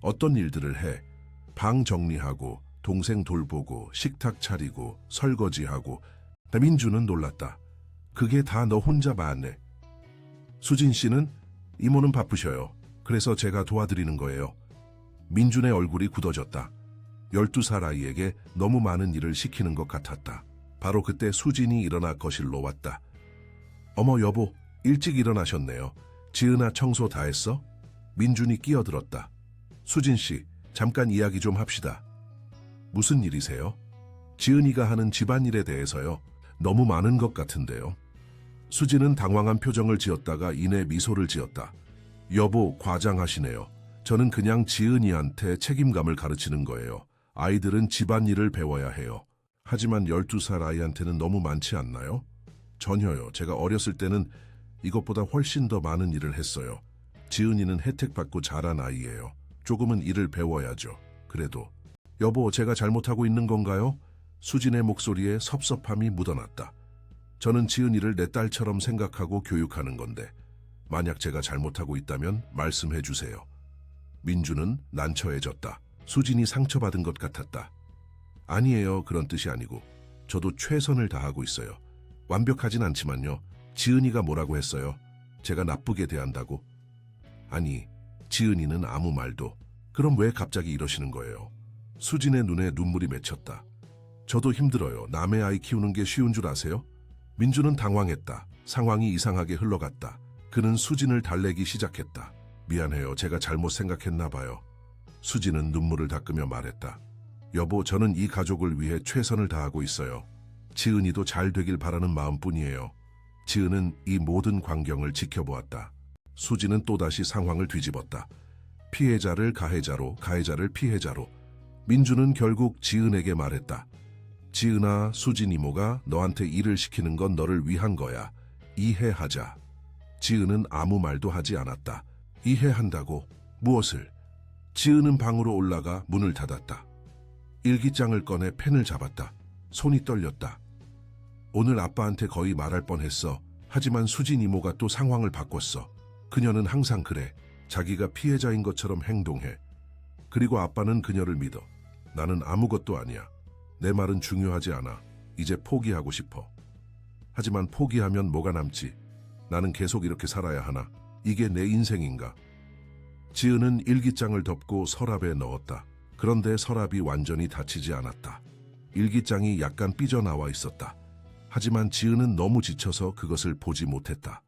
Speaker 1: 어떤 일들을 해? 방 정리하고, 동생 돌보고, 식탁 차리고, 설거지하고. 민준은 놀랐다. 그게 다 너 혼자 봐?네. 수진 씨는? 이모는 바쁘셔요. 그래서 제가 도와드리는 거예요. 민준의 얼굴이 굳어졌다. 12살 아이에게 너무 많은 일을 시키는 것 같았다. 바로 그때 수진이 일어나 거실로 왔다. 어머, 여보, 일찍 일어나셨네요. 지은아, 청소 다 했어? 민준이 끼어들었다. 수진 씨, 잠깐 이야기 좀 합시다. 무슨 일이세요? 지은이가 하는 집안일에 대해서요. 너무 많은 것 같은데요. 수진은 당황한 표정을 지었다가 이내 미소를 지었다. 여보, 과장하시네요. 저는 그냥 지은이한테 책임감을 가르치는 거예요. 아이들은 집안일을 배워야 해요. 하지만 12살 아이한테는 너무 많지 않나요? 전혀요. 제가 어렸을 때는 이것보다 훨씬 더 많은 일을 했어요. 지은이는 혜택받고 자란 아이예요. 조금은 일을 배워야죠. 그래도 여보, 제가 잘못하고 있는 건가요? 수진의 목소리에 섭섭함이 묻어났다. 저는 지은이를 내 딸처럼 생각하고 교육하는 건데 만약 제가 잘못하고 있다면 말씀해 주세요. 민주는 난처해졌다. 수진이 상처받은 것 같았다. 아니에요. 그런 뜻이 아니고 저도 최선을 다하고 있어요. 완벽하진 않지만요. 지은이가 뭐라고 했어요? 제가 나쁘게 대한다고? 아니, 지은이는 아무 말도. 그럼 왜 갑자기 이러시는 거예요? 수진의 눈에 눈물이 맺혔다. 저도 힘들어요. 남의 아이 키우는 게 쉬운 줄 아세요? 민주는 당황했다. 상황이 이상하게 흘러갔다. 그는 수진을 달래기 시작했다. 미안해요. 제가 잘못 생각했나 봐요. 수진은 눈물을 닦으며 말했다. 여보, 저는 이 가족을 위해 최선을 다하고 있어요. 지은이도 잘 되길 바라는 마음뿐이에요. 지은은 이 모든 광경을 지켜보았다. 수진은 또다시 상황을 뒤집었다. 피해자를 가해자로, 가해자를 피해자로. 민주는 결국 지은에게 말했다. 지은아, 수진 이모가 너한테 일을 시키는 건 너를 위한 거야. 이해하자. 지은은 아무 말도 하지 않았다. 이해한다고? 무엇을? 지은은 방으로 올라가 문을 닫았다. 일기장을 꺼내 펜을 잡았다. 손이 떨렸다. 오늘 아빠한테 거의 말할 뻔했어. 하지만 수진 이모가 또 상황을 바꿨어. 그녀는 항상 그래. 자기가 피해자인 것처럼 행동해. 그리고 아빠는 그녀를 믿어. 나는 아무것도 아니야. 내 말은 중요하지 않아. 이제 포기하고 싶어. 하지만 포기하면 뭐가 남지? 나는 계속 이렇게 살아야 하나? 이게 내 인생인가? 지은은 일기장을 덮고 서랍에 넣었다. 그런데 서랍이 완전히 닫히지 않았다. 일기장이 약간 삐져나와 있었다. 하지만 지은은 너무 지쳐서 그것을 보지 못했다.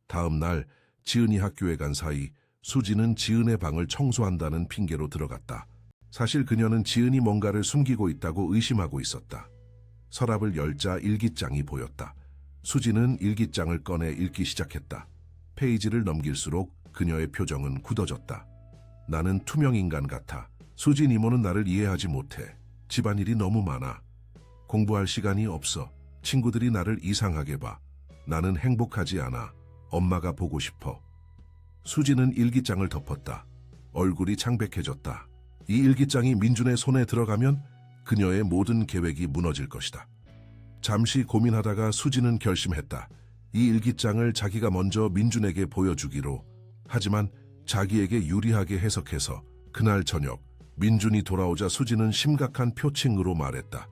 Speaker 1: 다음 날 지은이 학교에 간 사이 수지는 지은의 방을 청소한다는 핑계로 들어갔다. 사실 그녀는 지은이 뭔가를 숨기고 있다고 의심하고 있었다. 서랍을 열자 일기장이 보였다. 수지는 일기장을 꺼내 읽기 시작했다. 페이지를 넘길수록 그녀의 표정은 굳어졌다. 나는 투명인간 같아. 수진 이모는 나를 이해하지 못해. 집안일이 너무 많아. 공부할 시간이 없어. 친구들이 나를 이상하게 봐. 나는 행복하지 않아. 엄마가 보고 싶어. 수지는 일기장을 덮었다. 얼굴이 창백해졌다. 이 일기장이 민준의 손에 들어가면 그녀의 모든 계획이 무너질 것이다. 잠시 고민하다가 수지는 결심했다. 이 일기장을 자기가 먼저 민준에게 보여주기로. 하지만 자기에게 유리하게 해석해서 그날 저녁 민준이 돌아오자 수지는 심각한 표情으로 말했다.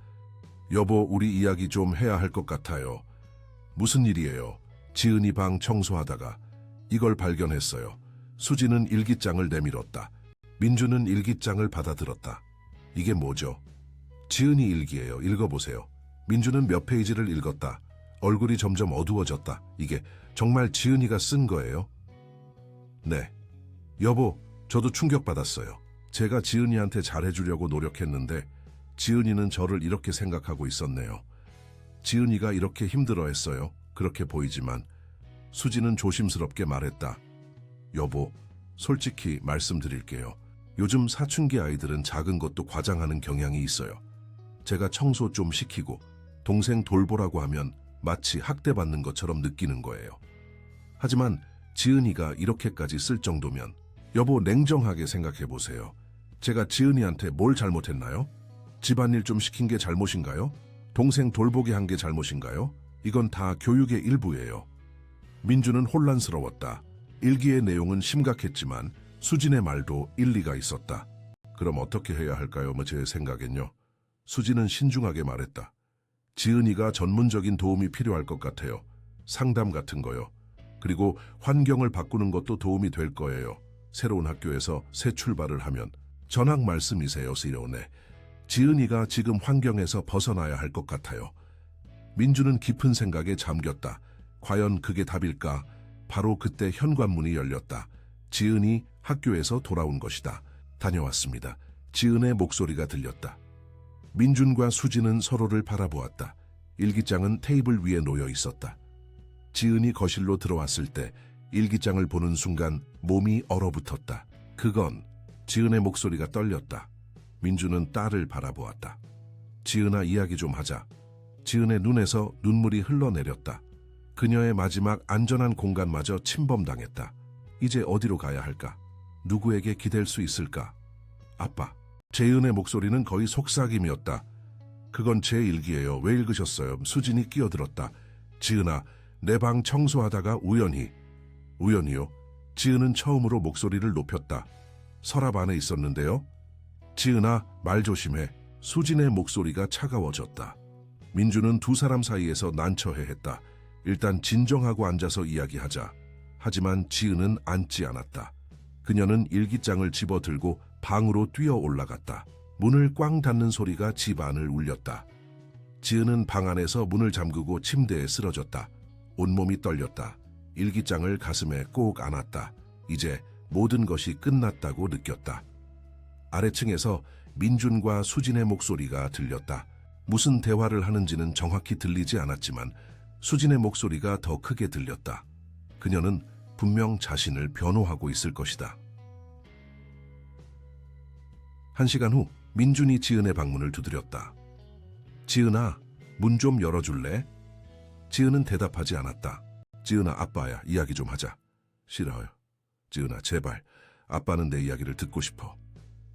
Speaker 1: 여보, 우리 이야기 좀 해야 할 것 같아요. 무슨 일이에요? 지은이 방 청소하다가 이걸 발견했어요. 수지는 일기장을 내밀었다. 민준은 일기장을 받아들었다. 이게 뭐죠? 지은이 일기예요. 읽어보세요. 민준은 몇 페이지를 읽었다. 얼굴이 점점 어두워졌다. 이게 정말 지은이가 쓴 거예요? 네. 여보, 저도 충격받았어요. 제가 지은이한테 잘해주려고 노력했는데 지은이는 저를 이렇게 생각하고 있었네요. 지은이가 이렇게 힘들어했어요. 그렇게 보이지만. 수지는 조심스럽게 말했다. 여보, 솔직히 말씀드릴게요. 요즘 사춘기 아이들은 작은 것도 과장하는 경향이 있어요. 제가 청소 좀 시키고 동생 돌보라고 하면 마치 학대받는 것처럼 느끼는 거예요. 하지만 지은이가 이렇게까지 쓸 정도면 여보, 냉정하게 생각해보세요. 제가 지은이한테 뭘 잘못했나요? 집안일 좀 시킨 게 잘못인가요? 동생 돌보게 한 게 잘못인가요? 이건 다 교육의 일부예요. 민주는 혼란스러웠다. 일기의 내용은 심각했지만 수진의 말도 일리가 있었다. 그럼 어떻게 해야 할까요? 제 생각엔요. 수진은 신중하게 말했다. 지은이가 전문적인 도움이 필요할 것 같아요. 상담 같은 거요. 그리고 환경을 바꾸는 것도 도움이 될 거예요. 새로운 학교에서 새 출발을 하면. 전학 말씀이세요, 시로네. 지은이가 지금 환경에서 벗어나야 할 것 같아요. 민주는 깊은 생각에 잠겼다. 과연 그게 답일까? 바로 그때 현관문이 열렸다. 지은이 학교에서 돌아온 것이다. 다녀왔습니다. 지은의 목소리가 들렸다. 민준과 수지는 서로를 바라보았다. 일기장은 테이블 위에 놓여 있었다. 지은이 거실로 들어왔을 때 일기장을 보는 순간 몸이 얼어붙었다. 그건 지은의 목소리가 떨렸다. 민주는 딸을 바라보았다. 지은아, 이야기 좀 하자. 지은의 눈에서 눈물이 흘러내렸다. 그녀의 마지막 안전한 공간마저 침범당했다. 이제 어디로 가야 할까? 누구에게 기댈 수 있을까? 아빠. 재은의 목소리는 거의 속삭임이었다. 그건 제 일기예요. 왜 읽으셨어요? 수진이 끼어들었다. 지은아, 내 방 청소하다가 우연히요? 지은은 처음으로 목소리를 높였다. 서랍 안에 있었는데요? 지은아, 말 조심해. 수진의 목소리가 차가워졌다. 민주는 두 사람 사이에서 난처해했다. 일단 진정하고 앉아서 이야기하자. 하지만 지은은 앉지 않았다. 그녀는 일기장을 집어들고 방으로 뛰어 올라갔다. 문을 꽝 닫는 소리가 집안을 울렸다. 지은은 방 안에서 문을 잠그고 침대에 쓰러졌다. 온몸이 떨렸다. 일기장을 가슴에 꼭 안았다. 이제 모든 것이 끝났다고 느꼈다. 아래층에서 민준과 수진의 목소리가 들렸다. 무슨 대화를 하는지는 정확히 들리지 않았지만 수진의 목소리가 더 크게 들렸다. 그녀는 분명 자신을 변호하고 있을 것이다. 1시간 후 민준이 지은의 방문을 두드렸다. 지은아, 문 좀 열어줄래? 지은은 대답하지 않았다. 지은아, 아빠야, 이야기 좀 하자. 싫어요. 지은아, 제발. 아빠는 내 이야기를 듣고 싶어.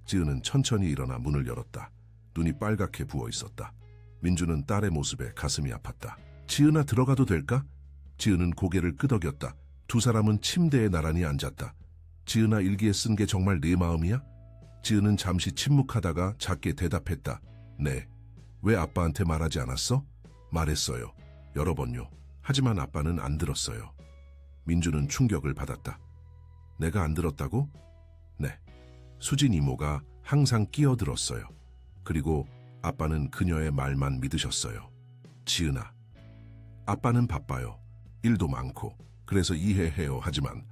Speaker 1: 지은은 천천히 일어나 문을 열었다. 눈이 빨갛게 부어 있었다. 민준은 딸의 모습에 가슴이 아팠다. 지은아, 들어가도 될까? 지은은 고개를 끄덕였다. 두 사람은 침대에 나란히 앉았다. 지은아, 일기에 쓴 게 정말 네 마음이야? 지은은 잠시 침묵하다가 작게 대답했다. 네. 왜 아빠한테 말하지 않았어? 말했어요. 여러 번요. 하지만 아빠는 안 들었어요. 민주는 충격을 받았다. 내가 안 들었다고? 네. 수진 이모가 항상 끼어들었어요. 그리고 아빠는 그녀의 말만 믿으셨어요. 지은아, 아빠는 바빠요. 일도 많고. 그래서 이해해요. 하지만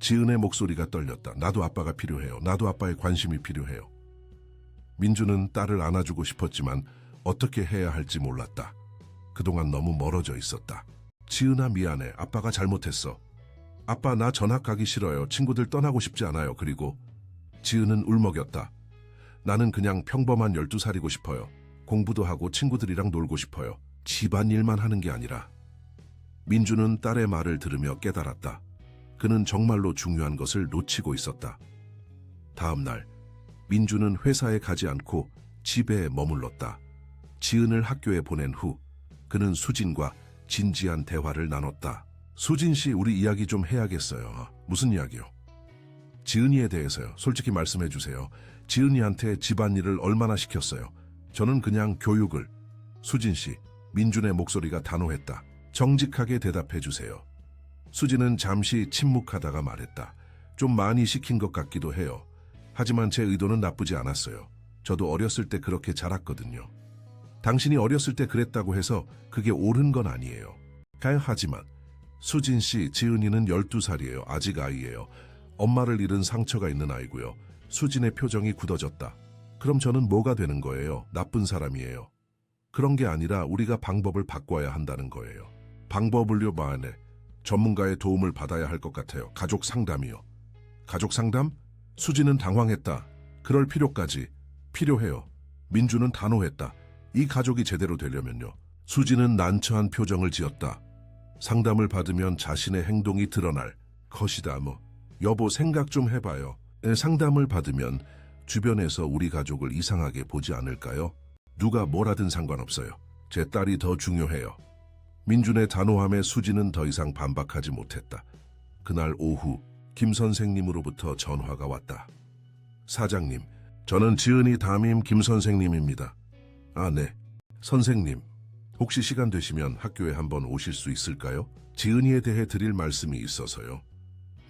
Speaker 1: 지은의 목소리가 떨렸다. 나도 아빠가 필요해요. 나도 아빠의 관심이 필요해요. 민주는 딸을 안아주고 싶었지만 어떻게 해야 할지 몰랐다. 그동안 너무 멀어져 있었다. 지은아, 미안해. 아빠가 잘못했어. 아빠, 나 전학 가기 싫어요. 친구들 떠나고 싶지 않아요. 그리고 지은은 울먹였다. 나는 그냥 평범한 12살이고 싶어요. 공부도 하고 친구들이랑 놀고 싶어요. 집안일만 하는 게 아니라. 민주는 딸의 말을 들으며 깨달았다. 그는 정말로 중요한 것을 놓치고 있었다. 다음 날, 민주는 회사에 가지 않고 집에 머물렀다. 지은을 학교에 보낸 후 그는 수진과 진지한 대화를 나눴다. 수진 씨, 우리 이야기 좀 해야겠어요. 무슨 이야기요? 지은이에 대해서요. 솔직히 말씀해 주세요. 지은이한테 집안일을 얼마나 시켰어요? 저는 그냥 교육을. 수진 씨, 민준의 목소리가 단호했다. 정직하게 대답해 주세요. 수진은 잠시 침묵하다가 말했다. 좀 많이 시킨 것 같기도 해요. 하지만 제 의도는 나쁘지 않았어요. 저도 어렸을 때 그렇게 자랐거든요. 당신이 어렸을 때 그랬다고 해서 그게 옳은 건 아니에요. 하지만 수진 씨, 지은이는 12살이에요. 아직 아이예요. 엄마를 잃은 상처가 있는 아이고요. 수진의 표정이 굳어졌다. 그럼 저는 뭐가 되는 거예요? 나쁜 사람이에요. 그런 게 아니라 우리가 방법을 바꿔야 한다는 거예요. 방법을요? 만에 전문가의 도움을 받아야 할 것 같아요. 가족 상담이요. 가족 상담? 수진은 당황했다. 그럴 필요까지. 필요해요. 민주는 단호했다. 이 가족이 제대로 되려면요. 수진은 난처한 표정을 지었다. 상담을 받으면 자신의 행동이 드러날 것이다. 여보, 생각 좀 해봐요. 상담을 받으면 주변에서 우리 가족을 이상하게 보지 않을까요? 누가 뭐라든 상관없어요. 제 딸이 더 중요해요. 민준의 단호함에 수진은 더 이상 반박하지 못했다. 그날 오후 김 선생님으로부터 전화가 왔다. 사장님, 저는 지은이 담임 김 선생님입니다. 아, 네. 선생님, 혹시 시간 되시면 학교에 한번 오실 수 있을까요? 지은이에 대해 드릴 말씀이 있어서요.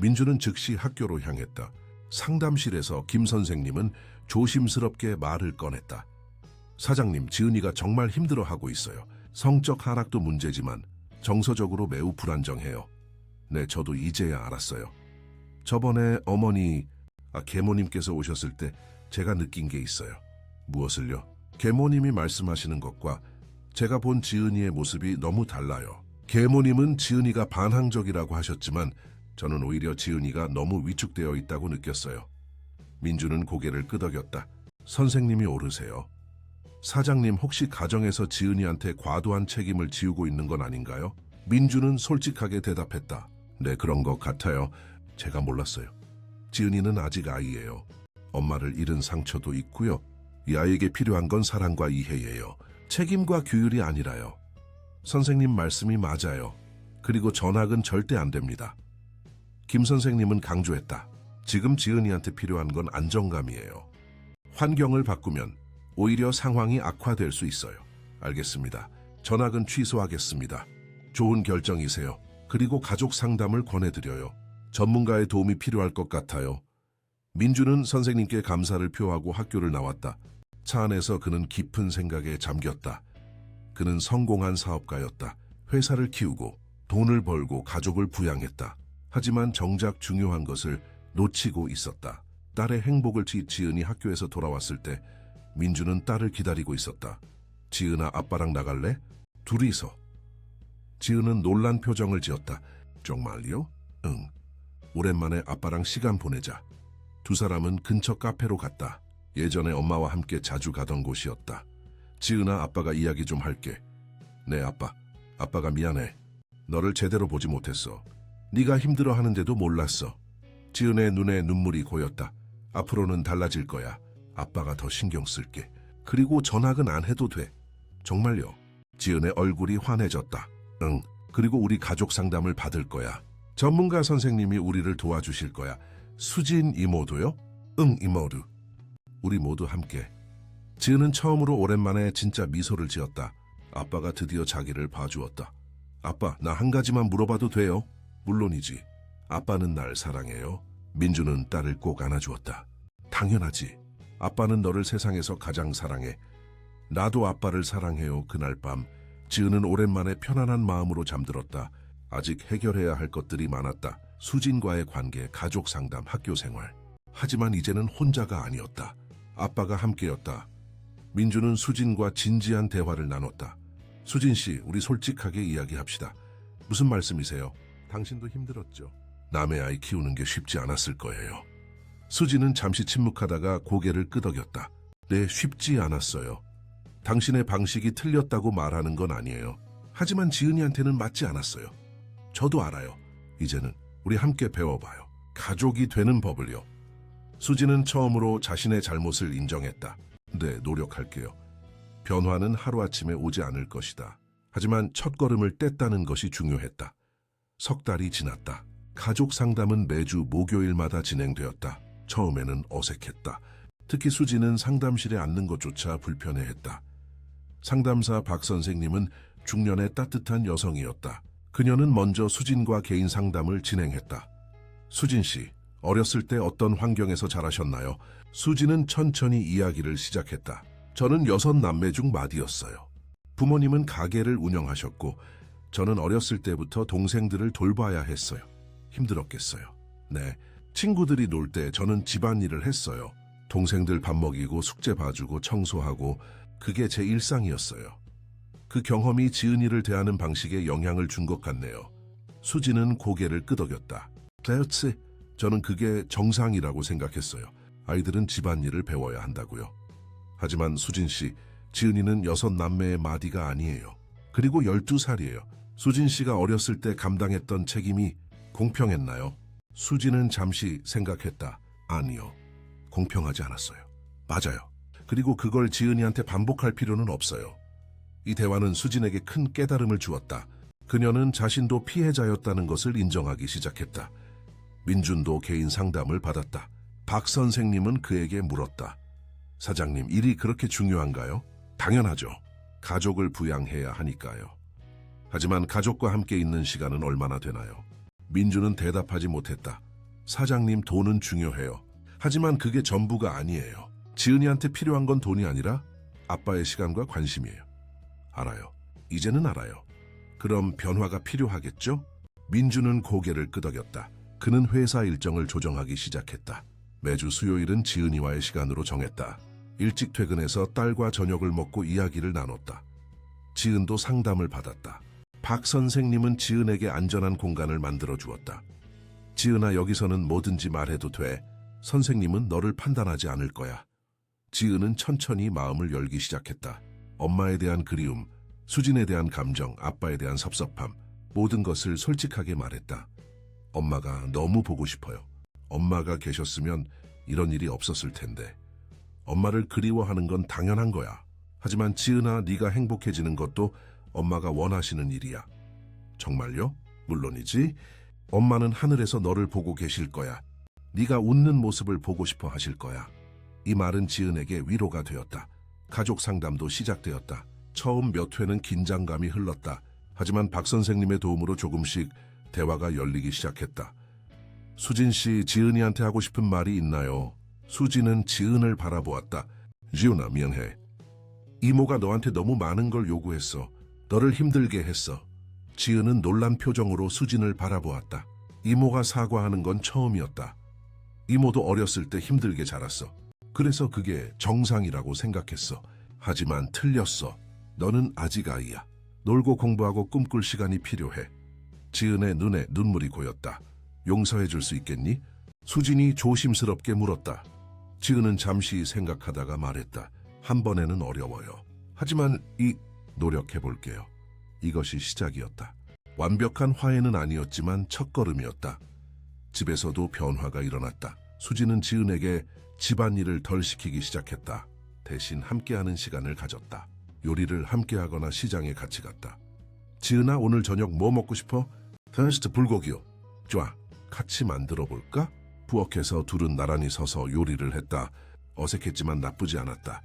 Speaker 1: 민주는 즉시 학교로 향했다. 상담실에서 김 선생님은 조심스럽게 말을 꺼냈다. 사장님, 지은이가 정말 힘들어하고 있어요. 성적 하락도 문제지만 정서적으로 매우 불안정해요. 네, 저도 이제야 알았어요. 저번에 계모님께서 오셨을 때 제가 느낀 게 있어요. 무엇을요? 계모님이 말씀하시는 것과 제가 본 지은이의 모습이 너무 달라요. 계모님은 지은이가 반항적이라고 하셨지만 저는 오히려 지은이가 너무 위축되어 있다고 느꼈어요. 민주는 고개를 끄덕였다. 선생님이 오르세요. 사장님 혹시 가정에서 지은이한테 과도한 책임을 지우고 있는 건 아닌가요? 민주는 솔직하게 대답했다. 네, 그런 것 같아요. 제가 몰랐어요. 지은이는 아직 아이예요. 엄마를 잃은 상처도 있고요. 이 아이에게 필요한 건 사랑과 이해예요. 책임과 규율이 아니라요. 선생님 말씀이 맞아요. 그리고 전학은 절대 안 됩니다. 김 선생님은 강조했다. 지금 지은이한테 필요한 건 안정감이에요. 환경을 바꾸면 오히려 상황이 악화될 수 있어요. 알겠습니다. 전학은 취소하겠습니다. 좋은 결정이세요. 그리고 가족 상담을 권해드려요. 전문가의 도움이 필요할 것 같아요. 민주는 선생님께 감사를 표하고 학교를 나왔다. 차 안에서 그는 깊은 생각에 잠겼다. 그는 성공한 사업가였다. 회사를 키우고 돈을 벌고 가족을 부양했다. 하지만 정작 중요한 것을 놓치고 있었다. 딸의 행복을 지은이 학교에서 돌아왔을 때 민주는 딸을 기다리고 있었다. 지은아, 아빠랑 나갈래? 둘이서. 지은은 놀란 표정을 지었다. 정말요? 응. 오랜만에 아빠랑 시간 보내자. 두 사람은 근처 카페로 갔다. 예전에 엄마와 함께 자주 가던 곳이었다. 지은아, 아빠가 이야기 좀 할게. 네, 아빠. 아빠가 미안해. 너를 제대로 보지 못했어. 네가 힘들어하는데도 몰랐어. 지은의 눈에 눈물이 고였다. 앞으로는 달라질 거야. 아빠가 더 신경 쓸게. 그리고 전학은 안 해도 돼. 정말요. 지은의 얼굴이 환해졌다. 응. 그리고 우리 가족 상담을 받을 거야. 전문가 선생님이 우리를 도와주실 거야. 수진 이모도요? 응, 이모도. 우리 모두 함께. 지은은 처음으로 오랜만에 진짜 미소를 지었다. 아빠가 드디어 자기를 봐주었다. 아빠, 나 한 가지만 물어봐도 돼요? 물론이지. 아빠는 날 사랑해요. 민주는 딸을 꼭 안아주었다. 당연하지. 아빠는 너를 세상에서 가장 사랑해. 나도 아빠를 사랑해요. 그날 밤 지은은 오랜만에 편안한 마음으로 잠들었다. 아직 해결해야 할 것들이 많았다. 수진과의 관계, 가족 상담, 학교 생활. 하지만 이제는 혼자가 아니었다. 아빠가 함께였다. 민주는 수진과 진지한 대화를 나눴다. 수진 씨, 우리 솔직하게 이야기합시다. 무슨 말씀이세요? 당신도 힘들었죠. 남의 아이 키우는 게 쉽지 않았을 거예요. 수진은 잠시 침묵하다가 고개를 끄덕였다. 네, 쉽지 않았어요. 당신의 방식이 틀렸다고 말하는 건 아니에요. 하지만 지은이한테는 맞지 않았어요. 저도 알아요. 이제는 우리 함께 배워봐요. 가족이 되는 법을요. 수진은 처음으로 자신의 잘못을 인정했다. 네, 노력할게요. 변화는 하루아침에 오지 않을 것이다. 하지만 첫걸음을 뗐다는 것이 중요했다. 석 달이 지났다. 가족 상담은 매주 목요일마다 진행되었다. 처음에는 어색했다. 특히 수진은 상담실에 앉는 것조차 불편해했다. 상담사 박 선생님은 중년의 따뜻한 여성이었다. 그녀는 먼저 수진과 개인 상담을 진행했다. 수진 씨, 어렸을 때 어떤 환경에서 자라셨나요? 수진은 천천히 이야기를 시작했다. 저는 6남매 중 맏이었어요. 부모님은 가게를 운영하셨고 저는 어렸을 때부터 동생들을 돌봐야 했어요. 힘들었겠어요. 네, 친구들이 놀 때 저는 집안일을 했어요. 동생들 밥 먹이고 숙제 봐주고 청소하고 그게 제 일상이었어요. 그 경험이 지은이를 대하는 방식에 영향을 준 것 같네요. 수지는 고개를 끄덕였다. 그렇지, 저는 그게 정상이라고 생각했어요. 아이들은 집안일을 배워야 한다고요. 하지만 수진 씨, 지은이는 6남매의 맏이가 아니에요. 그리고 12살이에요. 수진 씨가 어렸을 때 감당했던 책임이 공평했나요? 수진은 잠시 생각했다. 아니요. 공평하지 않았어요. 맞아요. 그리고 그걸 지은이한테 반복할 필요는 없어요. 이 대화는 수진에게 큰 깨달음을 주었다. 그녀는 자신도 피해자였다는 것을 인정하기 시작했다. 민준도 개인 상담을 받았다. 박 선생님은 그에게 물었다. 사장님, 일이 그렇게 중요한가요? 당연하죠. 가족을 부양해야 하니까요. 하지만 가족과 함께 있는 시간은 얼마나 되나요? 민주는 대답하지 못했다. 사장님, 돈은 중요해요. 하지만 그게 전부가 아니에요. 지은이한테 필요한 건 돈이 아니라 아빠의 시간과 관심이에요. 알아요. 이제는 알아요. 그럼 변화가 필요하겠죠? 민주는 고개를 끄덕였다. 그는 회사 일정을 조정하기 시작했다. 매주 수요일은 지은이와의 시간으로 정했다. 일찍 퇴근해서 딸과 저녁을 먹고 이야기를 나눴다. 지은도 상담을 받았다. 박 선생님은 지은에게 안전한 공간을 만들어 주었다. 지은아, 여기서는 뭐든지 말해도 돼. 선생님은 너를 판단하지 않을 거야. 지은은 천천히 마음을 열기 시작했다. 엄마에 대한 그리움, 수진에 대한 감정, 아빠에 대한 섭섭함, 모든 것을 솔직하게 말했다. 엄마가 너무 보고 싶어요. 엄마가 계셨으면 이런 일이 없었을 텐데. 엄마를 그리워하는 건 당연한 거야. 하지만 지은아, 네가 행복해지는 것도 엄마가 원하시는 일이야. 정말요? 물론이지. 엄마는 하늘에서 너를 보고 계실 거야. 네가 웃는 모습을 보고 싶어 하실 거야. 이 말은 지은에게 위로가 되었다. 가족 상담도 시작되었다. 처음 몇 회는 긴장감이 흘렀다. 하지만 박 선생님의 도움으로 조금씩 대화가 열리기 시작했다. 수진 씨, 지은이한테 하고 싶은 말이 있나요? 수진은 지은을 바라보았다. 지은아, 미안해. 이모가 너한테 너무 많은 걸 요구했어. 너를 힘들게 했어. 지은은 놀란 표정으로 수진을 바라보았다. 이모가 사과하는 건 처음이었다. 이모도 어렸을 때 힘들게 자랐어. 그래서 그게 정상이라고 생각했어. 하지만 틀렸어. 너는 아직 아이야. 놀고 공부하고 꿈꿀 시간이 필요해. 지은의 눈에 눈물이 고였다. 용서해 줄 수 있겠니? 수진이 조심스럽게 물었다. 지은은 잠시 생각하다가 말했다. 한 번에는 어려워요. 하지만 노력해 볼게요. 이것이 시작이었다. 완벽한 화해는 아니었지만 첫걸음이었다. 집에서도 변화가 일어났다. 수진은 지은에게 집안일을 덜 시키기 시작했다. 대신 함께하는 시간을 가졌다. 요리를 함께하거나 시장에 같이 갔다. 지은아, 오늘 저녁 뭐 먹고 싶어? 토스트 불고기요. 좋아, 같이 만들어 볼까? 부엌에서 둘은 나란히 서서 요리를 했다. 어색했지만 나쁘지 않았다.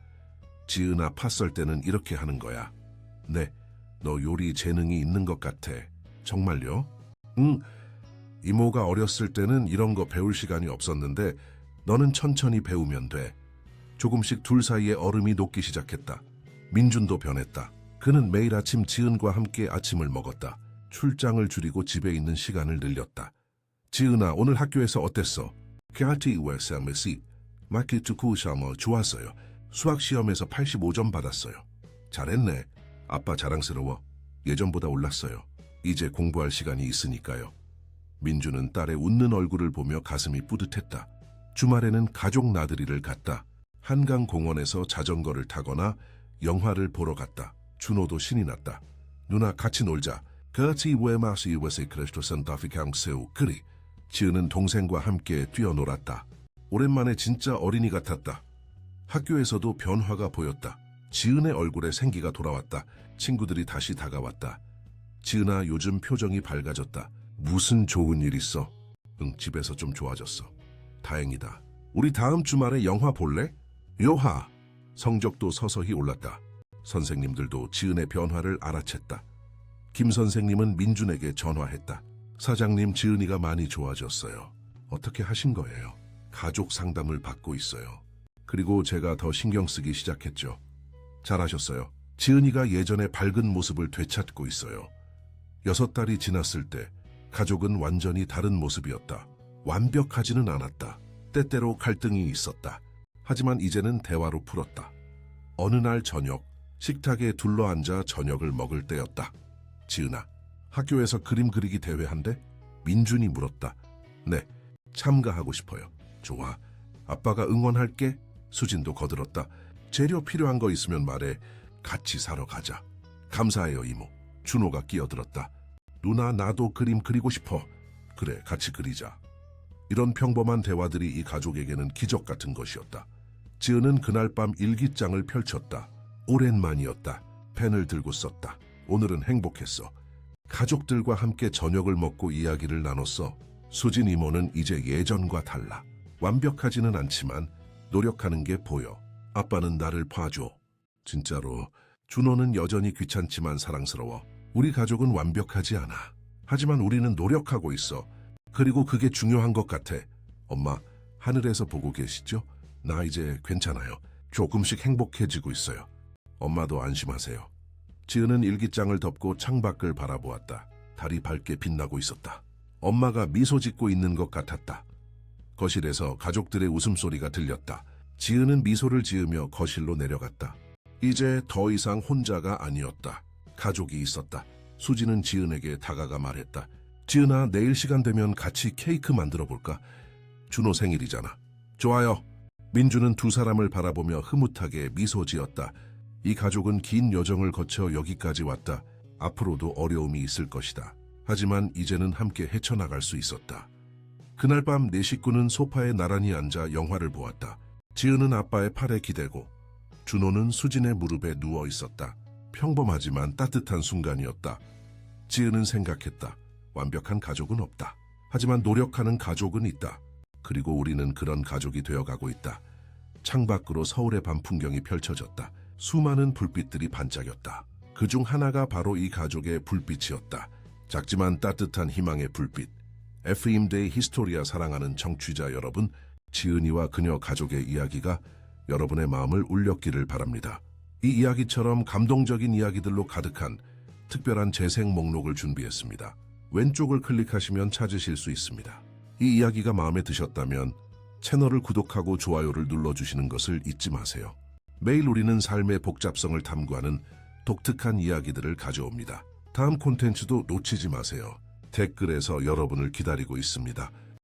Speaker 1: 지은아, 파 썰 때는 이렇게 하는 거야. 네, 너 요리 재능이 있는 것 같아. 정말요? 응. 이모가 어렸을 때는 이런 거 배울 시간이 없었는데 너는 천천히 배우면 돼. 조금씩 둘 사이에 얼음이 녹기 시작했다. 민준도 변했다. 그는 매일 아침 지은과 함께 아침을 먹었다. 출장을 줄이고 집에 있는 시간을 늘렸다. 지은아, 오늘 학교에서 어땠어? 좋았어요. 수학 시험에서 85점 받았어요. 잘했네. 아빠 자랑스러워. 예전보다 올랐어요. 이제 공부할 시간이 있으니까요. 민주는 딸의 웃는 얼굴을 보며 가슴이 뿌듯했다. 주말에는 가족 나들이를 갔다. 한강 공원에서 자전거를 타거나 영화를 보러 갔다. 준호도 신이 났다. 누나, 같이 놀자. 그리. 지은은 동생과 함께 뛰어놀았다. 오랜만에 진짜 어린이 같았다. 학교에서도 변화가 보였다. 지은의 얼굴에 생기가 돌아왔다. 친구들이 다시 다가왔다. 지은아, 요즘 표정이 밝아졌다. 무슨 좋은 일 있어? 응, 집에서 좀 좋아졌어. 다행이다. 우리 다음 주말에 영화 볼래? 요하! 성적도 서서히 올랐다. 선생님들도 지은의 변화를 알아챘다. 김 선생님은 민준에게 전화했다. 사장님, 지은이가 많이 좋아졌어요. 어떻게 하신 거예요? 가족 상담을 받고 있어요. 그리고 제가 더 신경 쓰기 시작했죠. 잘하셨어요. 지은이가 예전의 밝은 모습을 되찾고 있어요. 6달이 지났을 때 가족은 완전히 다른 모습이었다. 완벽하지는 않았다. 때때로 갈등이 있었다. 하지만 이제는 대화로 풀었다. 어느 날 저녁, 식탁에 둘러앉아 저녁을 먹을 때였다. 지은아, 학교에서 그림 그리기 대회 한대? 민준이 물었다. 네, 참가하고 싶어요. 좋아, 아빠가 응원할게. 수진도 거들었다. 재료 필요한 거 있으면 말해. 같이 사러 가자. 감사해요, 이모. 준호가 끼어들었다. 누나, 나도 그림 그리고 싶어. 그래, 같이 그리자. 이런 평범한 대화들이 이 가족에게는 기적 같은 것이었다. 지은은 그날 밤 일기장을 펼쳤다. 오랜만이었다. 펜을 들고 썼다. 오늘은 행복했어. 가족들과 함께 저녁을 먹고 이야기를 나눴어. 수진 이모는 이제 예전과 달라. 완벽하지는 않지만 노력하는 게 보여. 아빠는 나를 봐줘. 진짜로. 준호는 여전히 귀찮지만 사랑스러워. 우리 가족은 완벽하지 않아. 하지만 우리는 노력하고 있어. 그리고 그게 중요한 것 같아. 엄마, 하늘에서 보고 계시죠? 나 이제 괜찮아요. 조금씩 행복해지고 있어요. 엄마도 안심하세요. 지은은 일기장을 덮고 창밖을 바라보았다. 달이 밝게 빛나고 있었다. 엄마가 미소 짓고 있는 것 같았다. 거실에서 가족들의 웃음소리가 들렸다. 지은은 미소를 지으며 거실로 내려갔다. 이제 더 이상 혼자가 아니었다. 가족이 있었다. 수지는 지은에게 다가가 말했다. 지은아, 내일 시간 되면 같이 케이크 만들어 볼까? 준호 생일이잖아. 좋아요. 민주는 두 사람을 바라보며 흐뭇하게 미소 지었다. 이 가족은 긴 여정을 거쳐 여기까지 왔다. 앞으로도 어려움이 있을 것이다. 하지만 이제는 함께 헤쳐나갈 수 있었다. 그날 밤 네 식구는 소파에 나란히 앉아 영화를 보았다. 지은은 아빠의 팔에 기대고 준호는 수진의 무릎에 누워 있었다. 평범하지만 따뜻한 순간이었다. 지은은 생각했다. 완벽한 가족은 없다. 하지만 노력하는 가족은 있다. 그리고 우리는 그런 가족이 되어가고 있다. 창밖으로 서울의 밤 풍경이 펼쳐졌다. 수많은 불빛들이 반짝였다. 그중 하나가 바로 이 가족의 불빛이었다. 작지만 따뜻한 희망의 불빛. FM대의 히스토리아 사랑하는 청취자 여러분, 지은이와 그녀 가족의 이야기가 여러분의 마음을 울렸기를 바랍니다. 이 이야기처럼 감동적인 이야기들로 가득한 특별한 재생 목록을 준비했습니다. 왼쪽을 클릭하시면 찾으실 수 있습니다. 이 이야기가 마음에 드셨다면 채널을 구독하고 좋아요를 눌러주시는 것을 잊지 마세요. 매일 우리는 삶의 복잡성을 탐구하는 독특한 이야기들을 가져옵니다. 다음 콘텐츠도 놓치지 마세요. 댓글에서 여러분을 기다리고 있습니다.